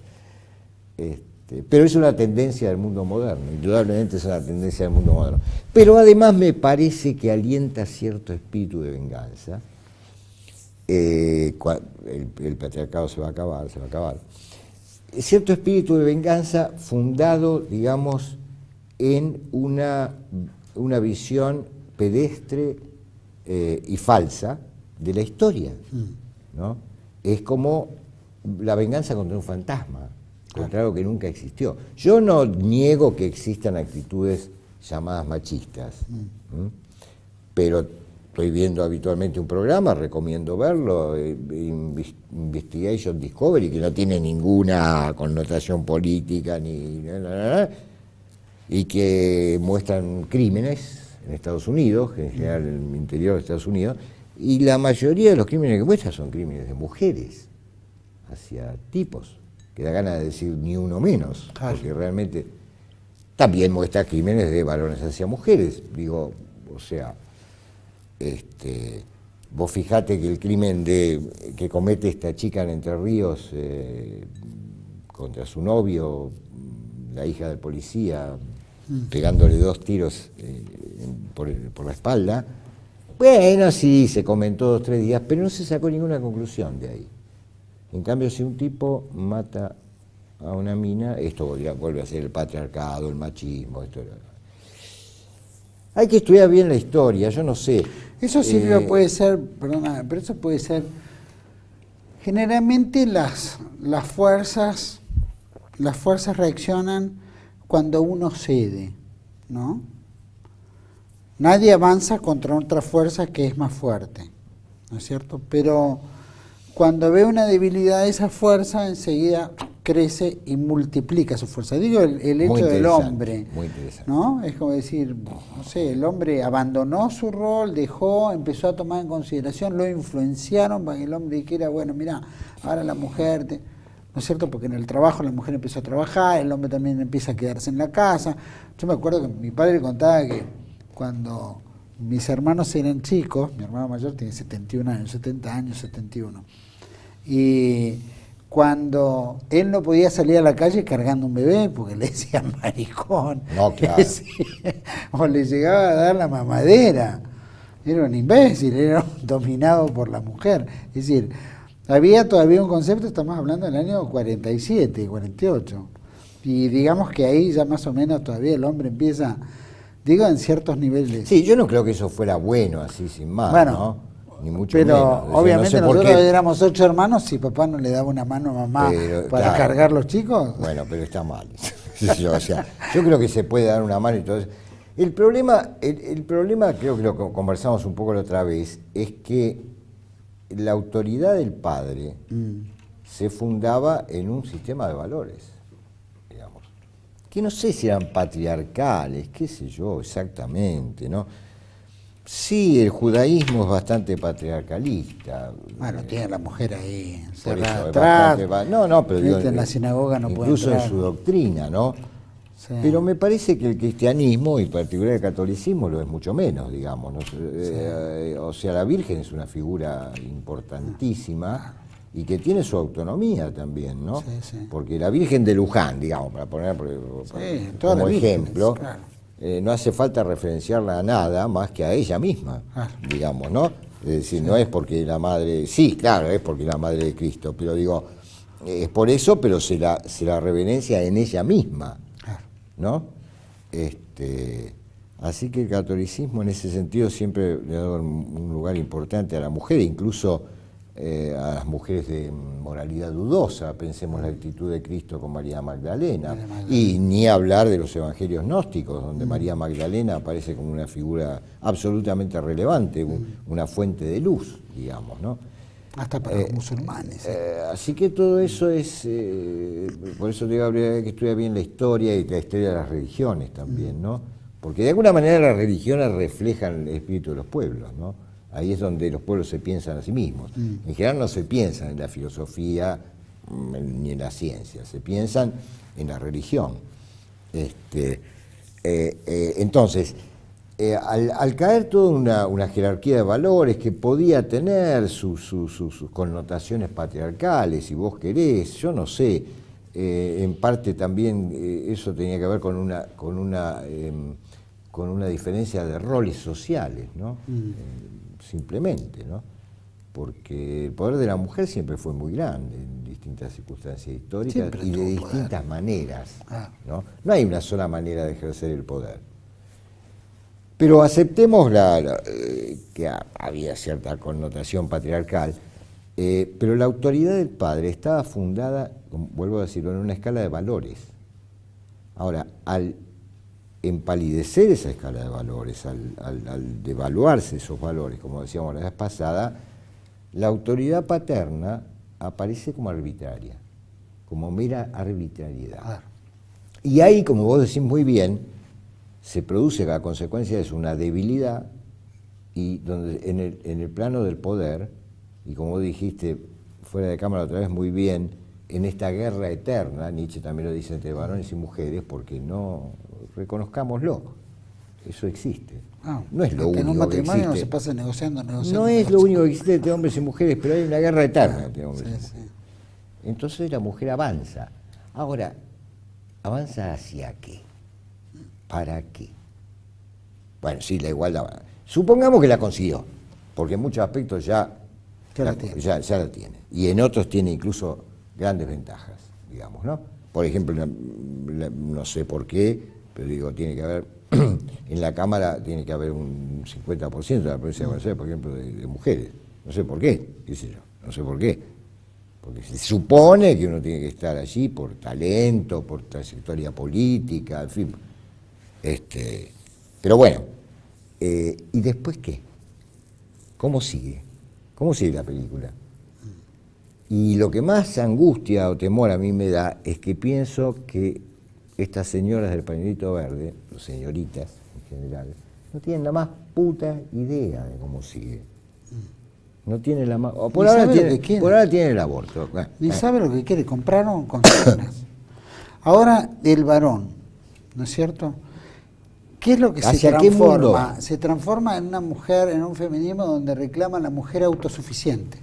Pero es una tendencia del mundo moderno, indudablemente es una tendencia del mundo moderno. Pero además me parece que alienta cierto espíritu de venganza. El patriarcado se va a acabar. Cierto espíritu de venganza fundado, digamos, en una visión pedestre y falsa de la historia, ¿no? Es como la venganza contra un fantasma, contra algo que nunca existió. Yo no niego que existan actitudes llamadas machistas, pero estoy viendo habitualmente un programa, recomiendo verlo, Investigation Discovery, que no tiene ninguna connotación política y que muestran crímenes en Estados Unidos, en general en el interior de Estados Unidos, y la mayoría de los crímenes que muestran son crímenes de mujeres hacia tipos, que da ganas de decir ni uno menos, porque realmente también muestra crímenes de varones hacia mujeres, digo, o sea, vos fijate que el crimen que comete esta chica en Entre Ríos contra su novio, la hija del policía, pegándole 2 tiros por la espalda, bueno, sí, se comentó 2 o 3 días, pero no se sacó ninguna conclusión de ahí. En cambio, si un tipo mata a una mina, esto vuelve a ser el patriarcado, el machismo, hay que estudiar bien la historia, yo no sé. Eso sí puede ser, perdona, pero eso puede ser, generalmente las fuerzas reaccionan cuando uno cede, ¿no? Nadie avanza contra otra fuerza que es más fuerte, ¿no es cierto? Pero cuando ve una debilidad de esa fuerza, enseguida crece y multiplica su fuerza. Digo, el hecho del hombre, ¿no? Es como decir, no sé, el hombre abandonó su rol, empezó a tomar en consideración, lo influenciaron para que el hombre dijera, bueno, mira, ahora la mujer, ¿no es cierto? Porque en el trabajo la mujer empezó a trabajar, el hombre también empieza a quedarse en la casa. Yo me acuerdo que mi padre contaba que cuando mis hermanos eran chicos, mi hermano mayor tiene 71 años, 70 años, 71, y cuando él no podía salir a la calle cargando un bebé porque le decían maricón, no, claro. O le llegaba a dar la mamadera, era un imbécil, era dominado por la mujer. Es decir, Había todavía un concepto, estamos hablando del año 47, 48. Y digamos que ahí ya más o menos todavía el hombre empieza, digo, en ciertos niveles. Sí, yo no creo que eso fuera bueno así sin más, Bueno, ¿no? Ni mucho pero menos. O sea, obviamente no sé por nosotros qué. éramos 8 hermanos y papá no le daba una mano a mamá Pero, para claro. cargar los chicos. Bueno, pero está mal. O sea, yo creo que se puede dar una mano y todo eso. El problema, creo que lo conversamos un poco la otra vez, es que la autoridad del padre se fundaba en un sistema de valores, digamos, que no sé si eran patriarcales, qué sé yo exactamente, ¿no? Sí, el judaísmo es bastante patriarcalista. Bueno, tiene la mujer ahí Por eso, cerrada es atrás. bastante no, pero digo, en la sinagoga no puede incluso en entrar. su doctrina, ¿no? Sí. Pero me parece que el cristianismo, y en particular el catolicismo, lo es mucho menos, digamos, ¿no? O sea, la Virgen es una figura importantísima y que tiene su autonomía también, ¿no? Sí, sí. Porque la Virgen de Luján, digamos, para poner todas como las vírgenes, ejemplo, claro. no hace falta referenciarla a nada más que a ella misma, digamos, ¿no? Es decir, no es porque la madre, sí, claro, es porque la madre de Cristo, pero digo, es por eso, pero se la reverencia en ella misma, ¿no? Así que el catolicismo en ese sentido siempre le ha dado un lugar importante a la mujer, incluso a las mujeres de moralidad dudosa, pensemos la actitud de Cristo con María Magdalena, y ni hablar de los evangelios gnósticos, donde María Magdalena aparece como una figura absolutamente relevante, una fuente de luz, digamos, ¿no? Hasta para los musulmanes. Así que todo eso es, por eso digo, habría que estudiar bien la historia y la historia de las religiones también, ¿no? Porque de alguna manera las religiones reflejan el espíritu de los pueblos, ¿no? Ahí es donde los pueblos se piensan a sí mismos. En general no se piensan en la filosofía ni en la ciencia, se piensan en la religión. Entonces, al caer toda una jerarquía de valores que podía tener sus connotaciones patriarcales, si vos querés, yo no sé, en parte también eso tenía que ver con una diferencia de roles sociales, ¿no? Simplemente, ¿no? Porque el poder de la mujer siempre fue muy grande en distintas circunstancias históricas Siempre y de tuvo distintas poder. maneras, ¿no? No hay una sola manera de ejercer el poder. Pero aceptemos que había cierta connotación patriarcal, pero la autoridad del padre estaba fundada, vuelvo a decirlo, en una escala de valores. Ahora, al empalidecer esa escala de valores, al devaluarse esos valores, como decíamos la vez pasada, la autoridad paterna aparece como arbitraria, como mera arbitrariedad. Y ahí, como vos decís muy bien, se produce la consecuencia de eso una debilidad, y donde en el plano del poder, y como vos dijiste fuera de cámara otra vez muy bien, en esta guerra eterna, Nietzsche también lo dice, entre varones y mujeres, porque no, reconozcámoslo, eso existe. No es lo único en un matrimonio que no se existe. pasa negociando. No es lo único que existe entre hombres y mujeres, pero hay una guerra eterna entre hombres y Sí, mujeres. Entonces la mujer avanza. Ahora, ¿avanza hacia qué? ¿Para qué? Bueno, sí, la igualdad. Supongamos que la consiguió, porque en muchos aspectos ya la tiene. Y en otros tiene incluso grandes ventajas, digamos, ¿no? Por ejemplo, no sé por qué, pero digo, tiene que haber, en la Cámara tiene que haber un 50% de la provincia de Buenos Aires, por ejemplo, de mujeres. No sé por qué, qué sé yo, no sé por qué. Porque se supone que uno tiene que estar allí por talento, por trayectoria política, en fin. Pero bueno, ¿y después qué? ¿Cómo sigue? ¿Cómo sigue la película? Y lo que más angustia o temor a mí me da es que pienso que estas señoras del pañuelito verde, o señoritas en general, no tienen la más puta idea de cómo sigue. No tienen la más... Por ahora tienen el aborto. Ni sabe lo que quiere, compraron consignas. Ahora el varón, ¿no es cierto? ¿Qué es lo que se transforma? Se transforma en una mujer, en un feminismo donde reclama la mujer autosuficiente,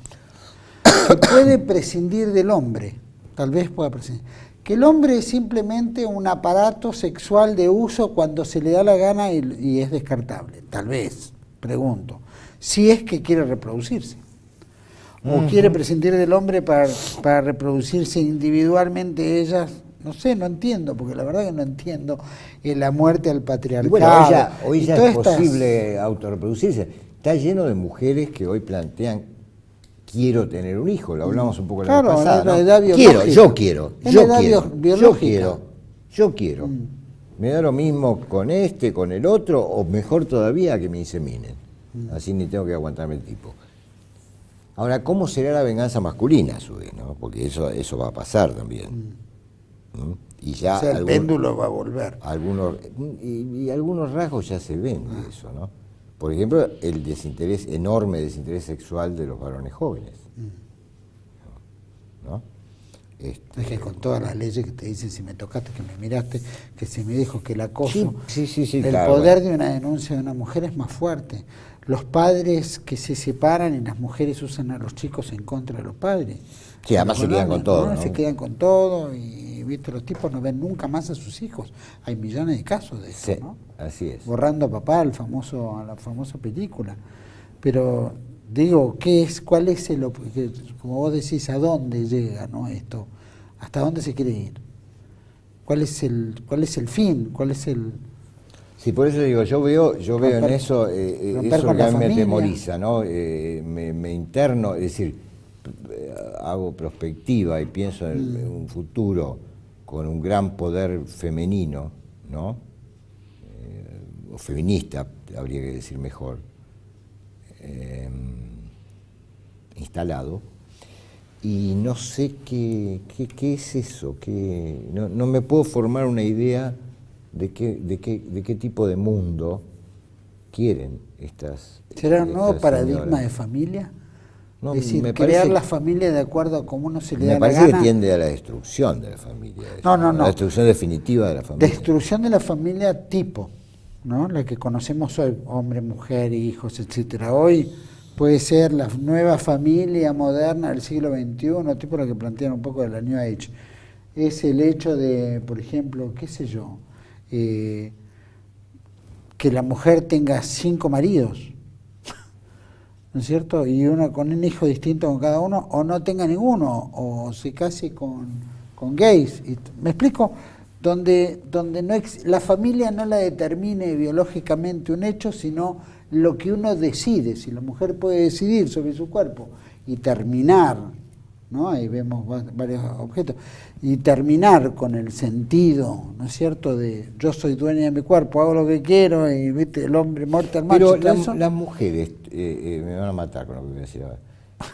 que puede prescindir del hombre, tal vez pueda prescindir. Que el hombre es simplemente un aparato sexual de uso cuando se le da la gana y es descartable, tal vez, pregunto, si es que quiere reproducirse. o quiere prescindir del hombre para reproducirse individualmente ellas. No sé, no entiendo, porque la verdad que no entiendo la muerte al patriarcado. Y bueno, hoy ya es posible autorreproducirse. Está lleno de mujeres que hoy plantean, quiero tener un hijo, lo hablamos un poco la vez pasada, ¿no? Edad biológica. Yo quiero. Biológica. Yo quiero. Me da lo mismo con este, con el otro, o mejor todavía que me inseminen. Así ni tengo que aguantarme el tipo. Ahora, ¿cómo será la venganza masculina a su vez, ¿no? Porque eso va a pasar también. Y ya o sea, el péndulo va a volver. Algunos rasgos ya se ven de eso, ¿no? Por ejemplo, el enorme desinterés sexual de los varones jóvenes. ¿No? Es que con todas las leyes que te dicen, si me tocaste, que me miraste, que si me dijo que el acoso, el claro, poder de una denuncia de una mujer es más fuerte. Los padres que se separan y las mujeres usan a los chicos en contra de los padres. Sí, además se quedan con todo, ¿no? Se quedan con todo y ¿viste? Los tipos no ven nunca más a sus hijos. Hay millones de casos de eso, ¿no? Así es. Borrando a papá, la famosa película. Pero digo, ¿cuál es como vos decís, a dónde llega, ¿no? Esto? ¿Hasta dónde se quiere ir? ¿Cuál es el fin? ¿Cuál es el...? Sí, por eso digo, yo veo en eso, eso que a mí me atemoriza, ¿no? Me interno, es decir, hago prospectiva y pienso en un futuro con un gran poder femenino, ¿no? O feminista, habría que decir mejor, instalado, y no sé qué es eso, no me puedo formar una idea de qué tipo de mundo quieren estas. ¿Será un nuevo paradigma de familia? No, es decir, crear la familia de acuerdo a cómo uno se le da la gana. Me parece que tiende a la destrucción de la familia. No. La destrucción definitiva de la familia. Destrucción de la familia tipo, ¿no? La que conocemos hoy, hombre, mujer, hijos, etcétera. Hoy puede ser la nueva familia moderna del siglo XXI, tipo la que plantean un poco de la New Age. Es el hecho de, por ejemplo, qué sé yo, que la mujer tenga 5 maridos, ¿no es cierto? Y uno con un hijo distinto con cada uno, o no tenga ninguno, o se case con gays. ¿Me explico? Donde la familia no la determine biológicamente un hecho, sino lo que uno decide. Si la mujer puede decidir sobre su cuerpo y terminar, ¿no? Ahí vemos varios objetos, y terminar con el sentido, ¿no es cierto?, de yo soy dueña de mi cuerpo, hago lo que quiero, y ¿viste? El hombre muerto al macho. Pero las mujeres, me van a matar con lo que voy a decir ahora,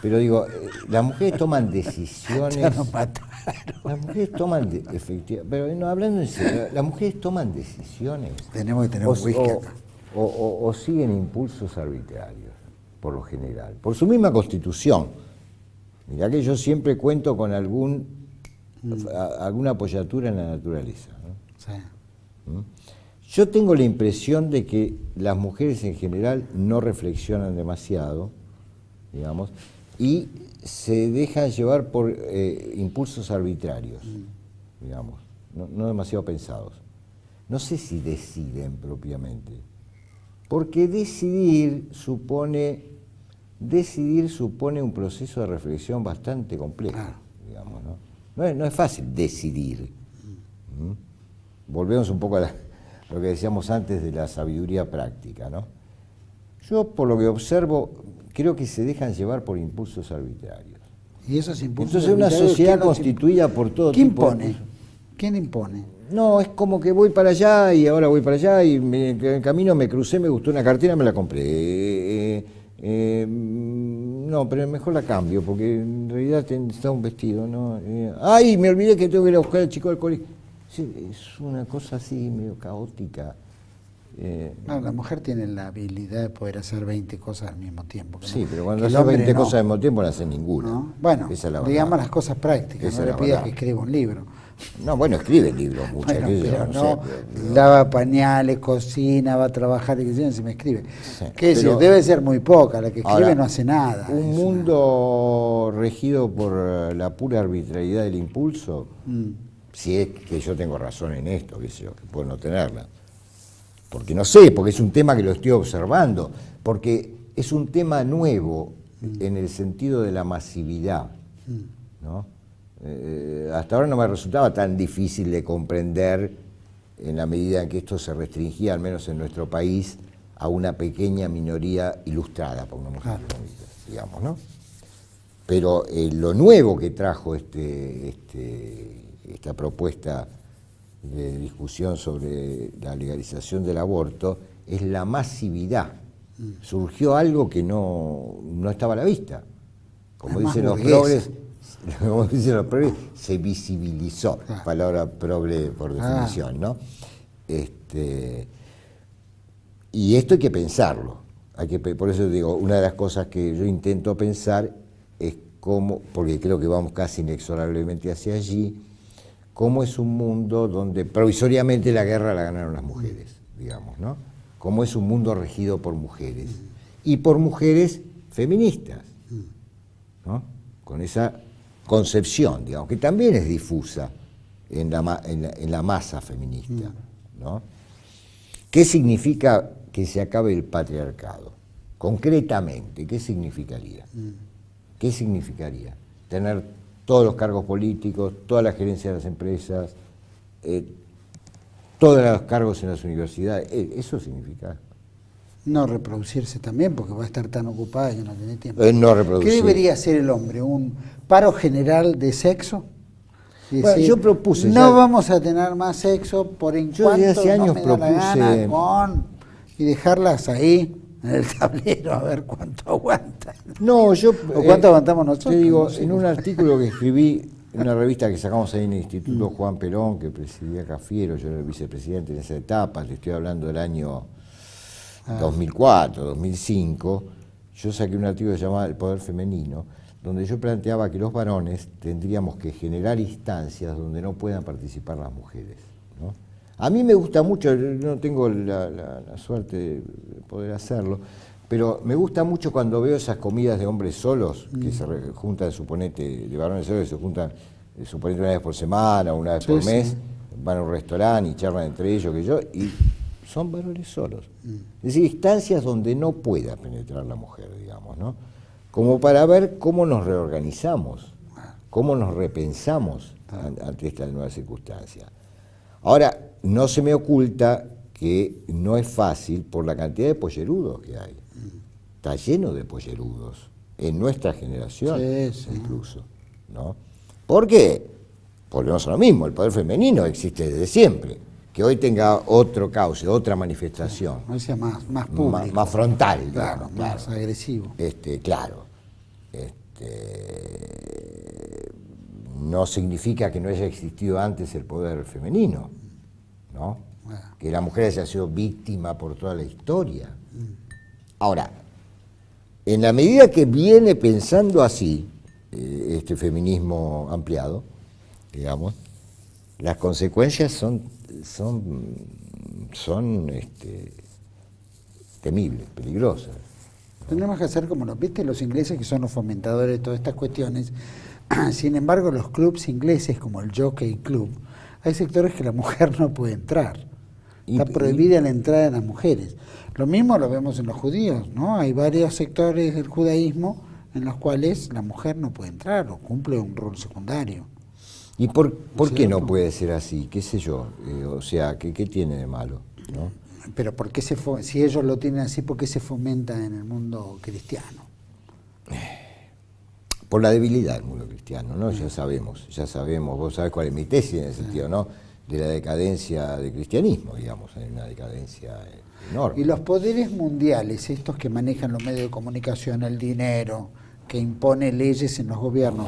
pero digo, las mujeres toman decisiones. Ya nos mataron. Las mujeres toman, efectivamente, pero no, hablando en serio, las mujeres toman decisiones. Tenemos que tener un whisky acá. O siguen impulsos arbitrarios, por lo general, por su misma constitución. Mirá que yo siempre cuento con alguna apoyatura en la naturaleza, ¿no? Sí. Yo tengo la impresión de que las mujeres en general no reflexionan demasiado, digamos, y se dejan llevar por impulsos arbitrarios, digamos, no demasiado pensados. No sé si deciden propiamente, porque decidir supone un proceso de reflexión bastante complejo, digamos, ¿no? No es fácil decidir. Volvemos un poco a lo que decíamos antes de la sabiduría práctica, ¿no? Yo, por lo que observo, creo que se dejan llevar por impulsos arbitrarios. ¿Y esos impulsos Entonces, una sociedad constituida por todo tipo... impone? ¿Quién impone? No, es como que voy para allá y ahora voy para allá y en el camino me crucé, me gustó una cartera, me la compré. No, pero mejor la cambio, porque en realidad está un vestido, ¿no? ¡Ay, me olvidé que tengo que ir a buscar al chico del colegio! Sí, es una cosa así medio caótica. No, la mujer tiene la habilidad de poder hacer 20 cosas al mismo tiempo. Sí, pero cuando hace 20 cosas al mismo tiempo no hace ninguna. ¿No? Bueno, digamos las cosas prácticas, no le pidas que escriba un libro. No, bueno, escribe libros muchas veces. Pero no, lava pañales, cocina, va a trabajar, y se me escribe. Sí, ¿qué decir? Debe ser muy poca, la que escribe ahora, no hace nada. Un mundo regido por la pura arbitrariedad del impulso, si es que yo tengo razón en esto, qué sé yo, que puedo no tenerla. Porque no sé, porque es un tema que lo estoy observando, porque es un tema nuevo en el sentido de la masividad, ¿no? Hasta ahora no me resultaba tan difícil de comprender en la medida en que esto se restringía, al menos en nuestro país, a una pequeña minoría ilustrada, pongamos entre comillas, digamos, ¿no? Pero lo nuevo que trajo esta propuesta de discusión sobre la legalización del aborto es la masividad. Surgió algo que no estaba a la vista. Como dicen los progres, se visibilizó, palabra progre por definición, ¿no? Y esto hay que pensarlo. Por eso digo, una de las cosas que yo intento pensar es cómo, porque creo que vamos casi inexorablemente hacia allí, cómo es un mundo donde provisoriamente la guerra la ganaron las mujeres, digamos, ¿no? Cómo es un mundo regido por mujeres y por mujeres feministas, ¿no? Con esa concepción, digamos, que también es difusa en la masa feminista, ¿no? ¿Qué significa que se acabe el patriarcado? Concretamente, ¿qué significaría? ¿Qué significaría? Tener todos los cargos políticos, toda la gerencia de las empresas, todos los cargos en las universidades. ¿Eso significa? No reproducirse también, porque va a estar tan ocupada que no tiene tiempo. No reproducir. ¿Qué debería hacer el hombre? ¿Un paro general de sexo? Bueno, decir, yo propuse... no vamos a tener más sexo por en cuanto hace años no me da la gana y dejarlas ahí en el tablero a ver cuánto aguantan. No, yo... ¿O cuánto aguantamos nosotros? Te digo, No sé. en un artículo que escribí en una revista que sacamos ahí en el Instituto Juan Perón, que presidía Cafiero, yo era el vicepresidente en esa etapa, te estoy hablando del año 2004, 2005, yo saqué un artículo que se llamaba El Poder Femenino, donde yo planteaba que los varones tendríamos que generar instancias donde no puedan participar las mujeres, ¿no? A mí me gusta mucho, no tengo la suerte de poder hacerlo, pero me gusta mucho cuando veo esas comidas de hombres solos, que se juntan, suponete, de varones solos, que se juntan, suponete, una vez por semana, una vez por mes, van a un restaurante y charlan entre ellos, y son varones solos. Es decir, instancias donde no pueda penetrar la mujer, digamos, ¿no? Como para ver cómo nos reorganizamos, cómo nos repensamos ante esta nueva circunstancia. Ahora, no se me oculta que no es fácil por la cantidad de pollerudos que hay. Está lleno de pollerudos, en nuestra generación incluso, ¿no? ¿Por qué? Volvemos a lo mismo, el poder femenino existe desde siempre. Que hoy tenga otro cauce, otra manifestación. No sea más público. Más frontal, claro, digamos, más agresivo. No significa que no haya existido antes el poder femenino, ¿no? Que la mujer haya sido víctima por toda la historia. Ahora, en la medida que viene pensando así, este feminismo ampliado, digamos, las consecuencias son temibles, peligrosas. Tenemos que hacer como ¿viste? Los ingleses, que son los fomentadores de todas estas cuestiones. Sin embargo, los clubs ingleses, como el Jockey Club, hay sectores que la mujer no puede entrar. Está prohibida la entrada de las mujeres. Lo mismo lo vemos en los judíos, ¿no? Hay varios sectores del judaísmo en los cuales la mujer no puede entrar o cumple un rol secundario. ¿Y por qué no puede ser así? ¿Qué sé yo? O sea, ¿qué tiene de malo? ¿No? Pero ¿por qué si ellos lo tienen así, por qué se fomenta en el mundo cristiano? Por la debilidad del mundo cristiano, ¿no? Ya sabemos, vos sabés cuál es mi tesis en ese sentido, ¿no? De la decadencia del cristianismo, digamos, hay una decadencia enorme. Y los poderes mundiales, estos que manejan los medios de comunicación, el dinero, que impone leyes en los gobiernos,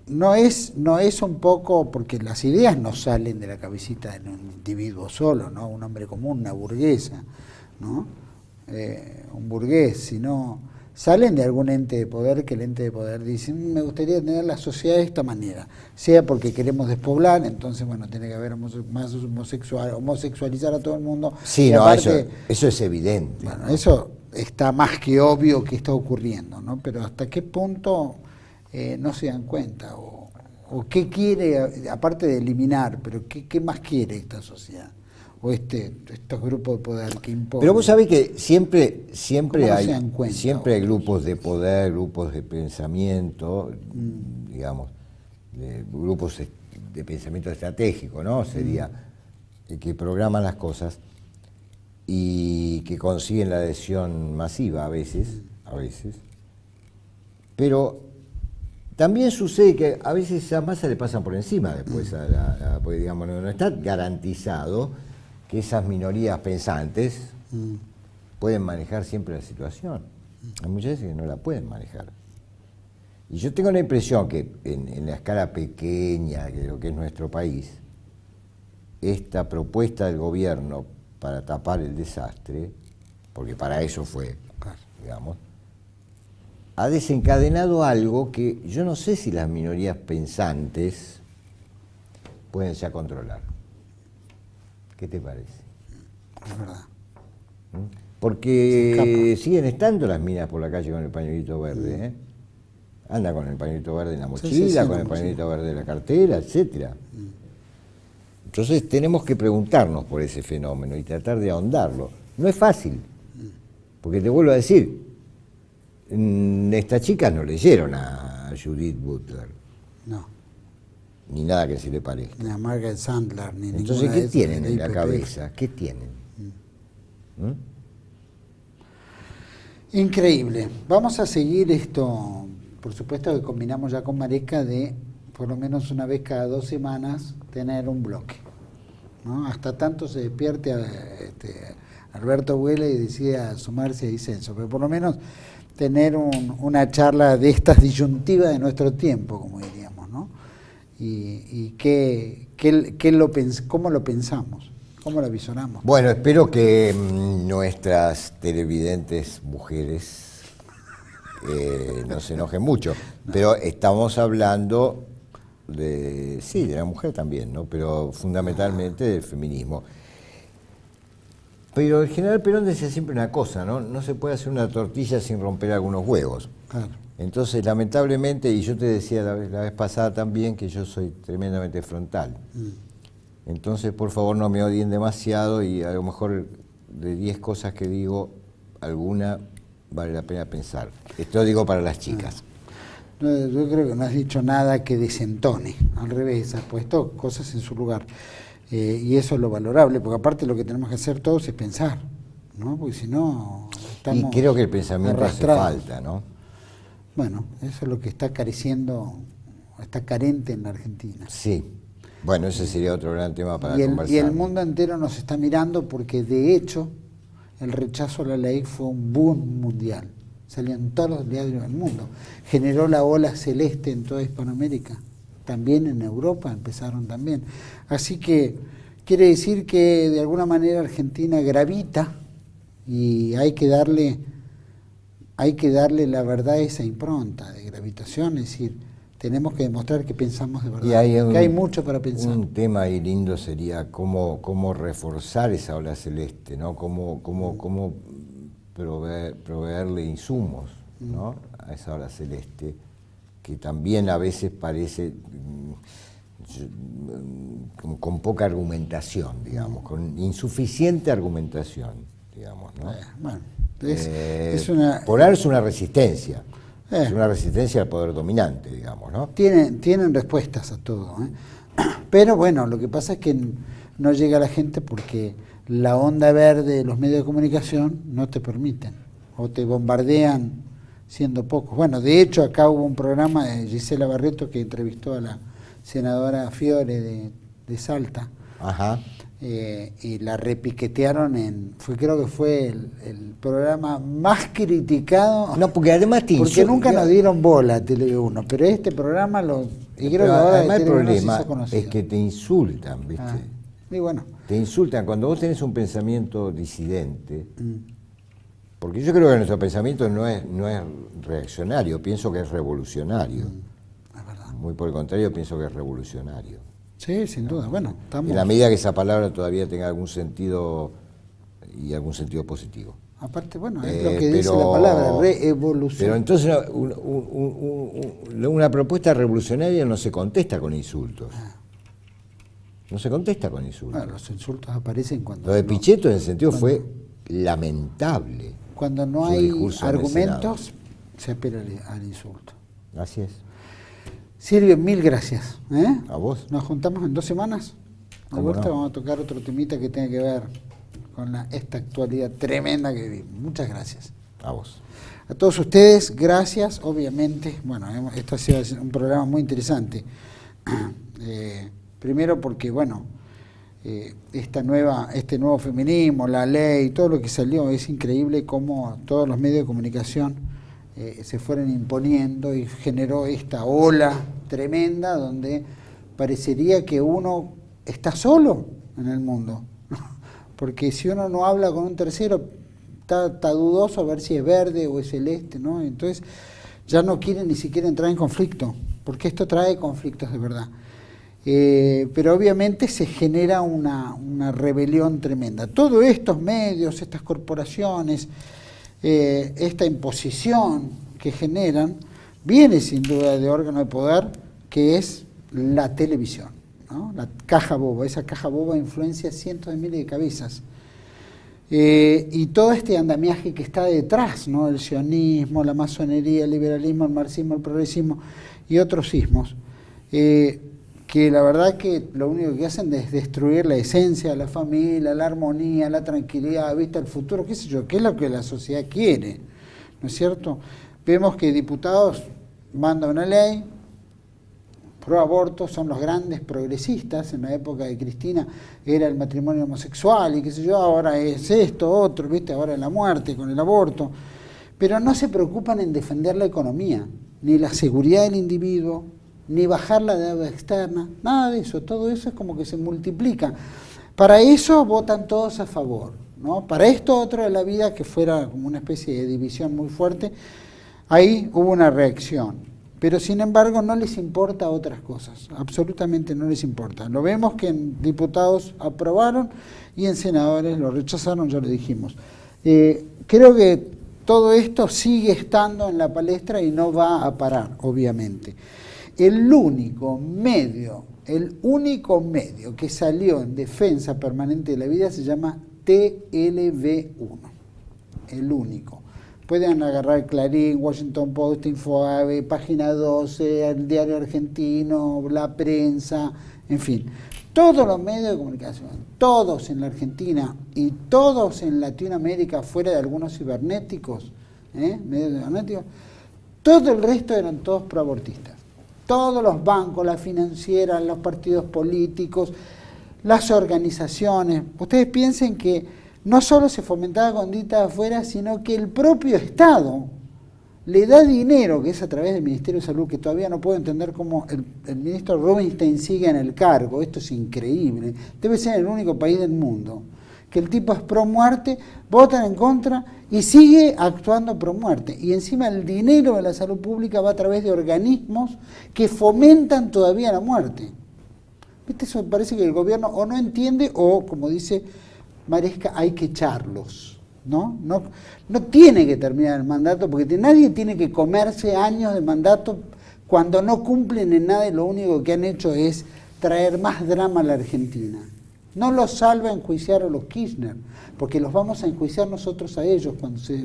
no es un poco, porque las ideas no salen de la cabecita de un individuo solo, ¿no? Un hombre común, una burguesa, ¿no? Un burgués, sino salen de algún ente de poder, que el ente de poder dice, me gustaría tener la sociedad de esta manera, sea porque queremos despoblar, entonces bueno, tiene que haber más homosexualizar a todo el mundo. Sí, no, aparte, eso es evidente. Bueno, ¿no? Eso está más que obvio que está ocurriendo, ¿no? Pero hasta qué punto no se dan cuenta, o qué quiere, aparte de eliminar, pero qué más quiere esta sociedad, o estos grupos de poder que imponen. Pero vos sabés que siempre ¿Cómo no se dan cuenta, siempre hay otros? grupos de poder, grupos de pensamiento, digamos, grupos de pensamiento estratégico, ¿no? Sería que programan las cosas y que consiguen la adhesión masiva a veces, pero también sucede que a veces esas masas le pasan por encima después, porque digamos, no está garantizado que esas minorías pensantes pueden manejar siempre la situación. Hay muchas veces que no la pueden manejar. Y yo tengo la impresión que en la escala pequeña de lo que es nuestro país, esta propuesta del gobierno para tapar el desastre, porque para eso fue, digamos, ha desencadenado algo que yo no sé si las minorías pensantes pueden ya controlar. ¿Qué te parece? Es verdad. Porque siguen estando las minas por la calle con el pañuelito verde, ¿eh? Anda con el pañuelito verde en la mochila, con el pañuelito verde en la cartera, etcétera. Entonces tenemos que preguntarnos por ese fenómeno y tratar de ahondarlo. No es fácil, porque te vuelvo a decir, estas chicas no leyeron a Judith Butler. No. Ni nada que se le parezca. Ni a Margaret Sandler, ni Entonces, ninguna ¿qué de esas tienen de en la IPPF. cabeza? ¿Qué tienen? Increíble. Vamos a seguir esto, por supuesto que combinamos ya con Maresca de por lo menos una vez cada 2 semanas tener un bloque, ¿no? Hasta tanto se despierte Alberto Huela y decida sumarse a Disenso, pero por lo menos tener una charla de estas disyuntivas de nuestro tiempo, como diríamos, ¿no? Y cómo lo pensamos, cómo lo visionamos. Bueno, espero que nuestras televidentes mujeres no se enojen mucho, pero estamos hablando de la mujer también, ¿no? Pero fundamentalmente del feminismo. Pero el general Perón decía siempre una cosa, ¿no? No se puede hacer una tortilla sin romper algunos huevos. Claro. Entonces, lamentablemente, y yo te decía la vez pasada también que yo soy tremendamente frontal. Entonces, por favor, no me odien demasiado y a lo mejor de 10 cosas que digo, alguna vale la pena pensar. Esto digo para las chicas. No, yo creo que no has dicho nada que desentone, al revés, has puesto cosas en su lugar. Y eso es lo valorable, porque aparte lo que tenemos que hacer todos es pensar, ¿no? Porque si no estamos Y creo que el pensamiento hace arrastrados. falta, ¿no? Bueno, eso es lo que está careciendo, está carente en la Argentina. Sí. Bueno, ese sería otro gran tema para Y conversar. el mundo entero nos está mirando porque de hecho el rechazo a la ley fue un boom mundial. Salían todos los diarios del mundo. Generó la ola celeste en toda Hispanoamérica. También en Europa empezaron también. Así que quiere decir que de alguna manera Argentina gravita y hay que darle la verdad a esa impronta de gravitación, es decir, tenemos que demostrar que pensamos de verdad, Y hay que hay mucho para pensar. Un tema ahí lindo sería cómo reforzar esa ola celeste, ¿no? Cómo proveerle insumos, ¿no? A esa ola celeste, que también a veces parece con poca argumentación, digamos, con insuficiente argumentación, digamos, ¿no? Bueno, es una... Polar es una resistencia. Es una resistencia al poder dominante, digamos, ¿no? Tienen respuestas a todo, ¿eh? Pero bueno, lo que pasa es que no llega a la gente porque la onda verde de los medios de comunicación no te permiten, o te bombardean siendo pocos. Bueno, de hecho acá hubo un programa de Gisela Barreto que entrevistó a la senadora Fiore de Salta. Ajá. Y la repiquetearon creo que fue el programa más criticado. No, porque además porque nunca nos dieron bola a Tele1, pero este programa y creo que ahora además el Tele1 problema se hizo conocido. es que te insultan, ¿viste? Y bueno. Te insultan cuando vos tenés un pensamiento disidente, porque yo creo que nuestro pensamiento no es reaccionario, pienso que es revolucionario. Es verdad. Muy por el contrario, pienso que es revolucionario. Sí, sin duda. Bueno, estamos... En la medida que esa palabra todavía tenga algún sentido y algún sentido positivo. Aparte, bueno, es lo que dice la palabra, reevolución. Pero entonces una propuesta revolucionaria no se contesta con insultos. No se contesta con insultos. Bueno, los insultos aparecen cuando... Lo de Pichetto en ese sentido fue lamentable. Cuando no su hay discurso en el argumentos, se apela al insulto. Así es. Silvio, mil gracias. A vos. Nos juntamos en 2 semanas. De ¿Cómo vuelta no? vamos a tocar otro temita que tenga que ver con esta actualidad tremenda que vivimos. Muchas gracias. A vos. A todos ustedes, gracias, obviamente. Bueno, esto ha sido un programa muy interesante. Primero porque, bueno, este nuevo feminismo, la ley, todo lo que salió, es increíble cómo todos los medios de comunicación se fueron imponiendo y generó esta ola tremenda donde parecería que uno está solo en el mundo. Porque si uno no habla con un tercero, está dudoso a ver si es verde o es celeste, ¿no? Entonces ya no quieren ni siquiera entrar en conflicto, porque esto trae conflictos de verdad. Pero obviamente se genera una rebelión tremenda. Todos estos medios, estas corporaciones, esta imposición que generan, viene sin duda de órgano de poder, que es la televisión, ¿no? La caja boba. Esa caja boba influencia cientos de miles de cabezas. Y todo este andamiaje que está detrás, ¿no? El sionismo, la masonería, el liberalismo, el marxismo, el progresismo y otros ismos, que la verdad que lo único que hacen es destruir la esencia, la familia, la armonía, la tranquilidad, vista el futuro, qué sé yo, qué es lo que la sociedad quiere, ¿no es cierto? Vemos que diputados mandan una ley pro aborto, son los grandes progresistas. En la época de Cristina era el matrimonio homosexual y qué sé yo, ahora es esto, otro, ¿viste? Ahora es la muerte con el aborto, pero no se preocupan en defender la economía, ni la seguridad del individuo, ni bajar la deuda externa, nada de eso. Todo eso es como que se multiplica. Para eso votan todos a favor, ¿no? Para esto otro de la vida, que fuera como una especie de división muy fuerte, ahí hubo una reacción. Pero sin embargo no les importa otras cosas, absolutamente no les importa. Lo vemos que en diputados aprobaron y en senadores lo rechazaron, ya lo dijimos. Creo que todo esto sigue estando en la palestra y no va a parar, obviamente. El único medio que salió en defensa permanente de la vida se llama TLV1, el único. Pueden agarrar Clarín, Washington Post, Infobae, Página 12, el Diario Argentino, La Prensa, en fin. Todos los medios de comunicación, todos en la Argentina y todos en Latinoamérica, fuera de algunos cibernéticos, medios cibernéticos, todo el resto eran todos proabortistas. Todos los bancos, las financieras, los partidos políticos, las organizaciones. Ustedes piensen que no solo se fomentaba conducta de afuera, sino que el propio Estado le da dinero, que es a través del Ministerio de Salud, que todavía no puedo entender cómo el ministro Rubinstein sigue en el cargo. Esto es increíble. Debe ser el único país del mundo que el tipo es pro muerte, votan en contra y sigue actuando pro muerte. Y encima el dinero de la salud pública va a través de organismos que fomentan todavía la muerte. ¿Viste? Eso parece que el gobierno o no entiende o, como dice Maresca, hay que echarlos, ¿no? No tiene que terminar el mandato, porque nadie tiene que comerse años de mandato cuando no cumplen en nada y lo único que han hecho es traer más drama a la Argentina. No los salva enjuiciar a los Kirchner, porque los vamos a enjuiciar nosotros a ellos.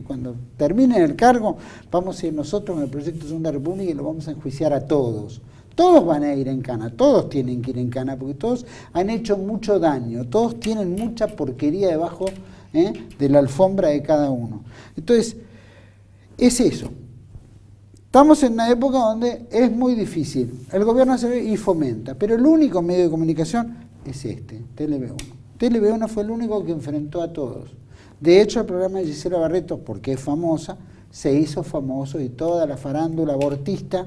Cuando terminen el cargo, vamos a ir nosotros en el proyecto Segunda República y los vamos a enjuiciar a todos. Todos van a ir en cana, todos tienen que ir en cana, porque todos han hecho mucho daño, todos tienen mucha porquería debajo de la alfombra de cada uno. Entonces, es eso. Estamos en una época donde es muy difícil. El gobierno se ve y fomenta, pero el único medio de comunicación es TLV1. TLV1 fue el único que enfrentó a todos. De hecho, el programa de Gisela Barreto, porque es famosa, se hizo famoso y toda la farándula abortista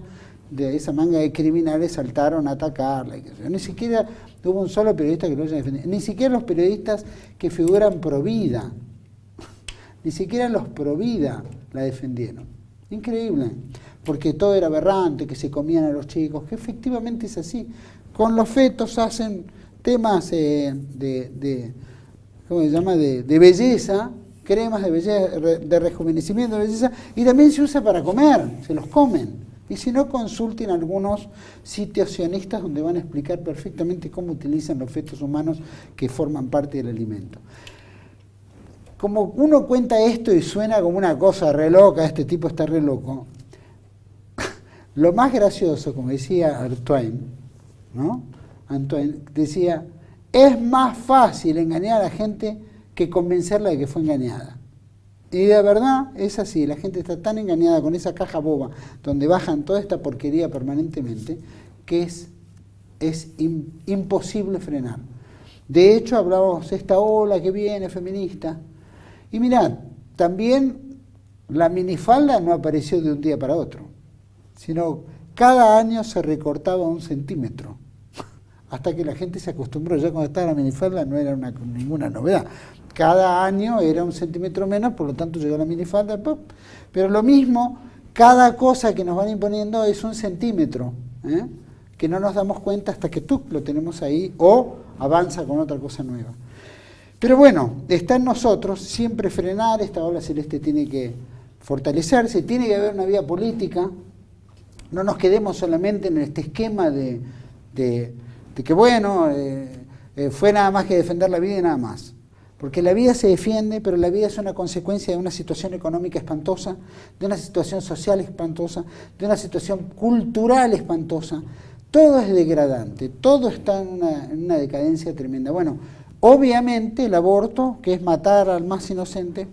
de esa manga de criminales saltaron a atacarla. Ni siquiera hubo un solo periodista que lo haya defendido. Ni siquiera los periodistas que figuran pro vida. Ni siquiera los pro vida la defendieron. Increíble. Porque todo era aberrante, que se comían a los chicos, que efectivamente es así. Con los fetos hacen temas ¿cómo se llama? De belleza, cremas de belleza, de rejuvenecimiento de belleza, y también se usa para comer, se los comen. Y si no, consulten algunos sitios sionistas donde van a explicar perfectamente cómo utilizan los fetos humanos que forman parte del alimento. Como uno cuenta esto y suena como una cosa re loca, este tipo está re loco, lo más gracioso, como decía Antoine, ¿no? Antoine decía, es más fácil engañar a la gente que convencerla de que fue engañada. Y de verdad es así, la gente está tan engañada con esa caja boba donde bajan toda esta porquería permanentemente que es imposible frenar. De hecho, hablábamos de esta ola que viene feminista. Y mirad, también la minifalda no apareció de un día para otro, sino cada año se recortaba 1 centímetro. Hasta que la gente se acostumbró, ya cuando estaba la minifalda no era ninguna novedad. Cada año era 1 centímetro menos, por lo tanto llegó la minifalda, ¡pum! Pero lo mismo, cada cosa que nos van imponiendo es 1 centímetro, que no nos damos cuenta hasta que tú lo tenemos ahí o avanza con otra cosa nueva. Pero bueno, está en nosotros siempre frenar, esta ola celeste tiene que fortalecerse, tiene que haber una vía política, no nos quedemos solamente en este esquema de que bueno, fue nada más que defender la vida y nada más. Porque la vida se defiende, pero la vida es una consecuencia de una situación económica espantosa, de una situación social espantosa, de una situación cultural espantosa. Todo es degradante, todo está en una decadencia tremenda. Bueno, obviamente el aborto, que es matar al más inocente,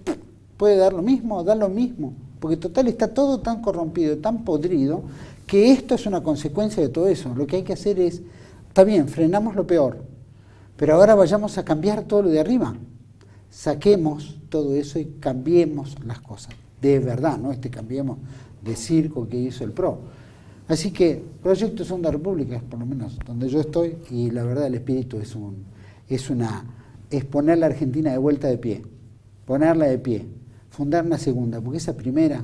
puede dar lo mismo, porque total está todo tan corrompido, tan podrido, que esto es una consecuencia de todo eso. Lo que hay que hacer es, está bien, frenamos lo peor, pero ahora vayamos a cambiar todo lo de arriba. Saquemos todo eso y cambiemos las cosas, de verdad, no cambiemos de circo que hizo el PRO. Así que Proyecto Segunda República, por lo menos donde yo estoy, y la verdad el espíritu es poner la Argentina de vuelta de pie, ponerla de pie, fundar una segunda, porque esa primera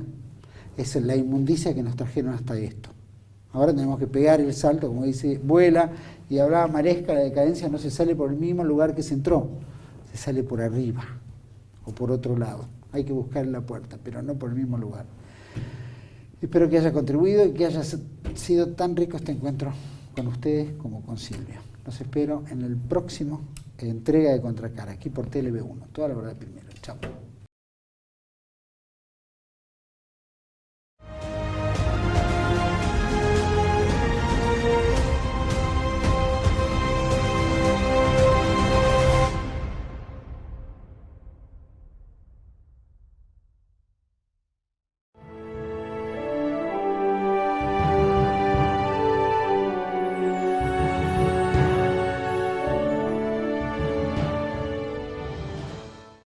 es la inmundicia que nos trajeron hasta esto. Ahora tenemos que pegar el salto, como dice, vuela, y hablaba Maresca, la decadencia no se sale por el mismo lugar que se entró, se sale por arriba o por otro lado. Hay que buscar la puerta, pero no por el mismo lugar. Espero que haya contribuido y que haya sido tan rico este encuentro con ustedes como con Silvia. Los espero en el próximo entrega de Contracara, aquí por TLV1. Toda la verdad primero. Chao.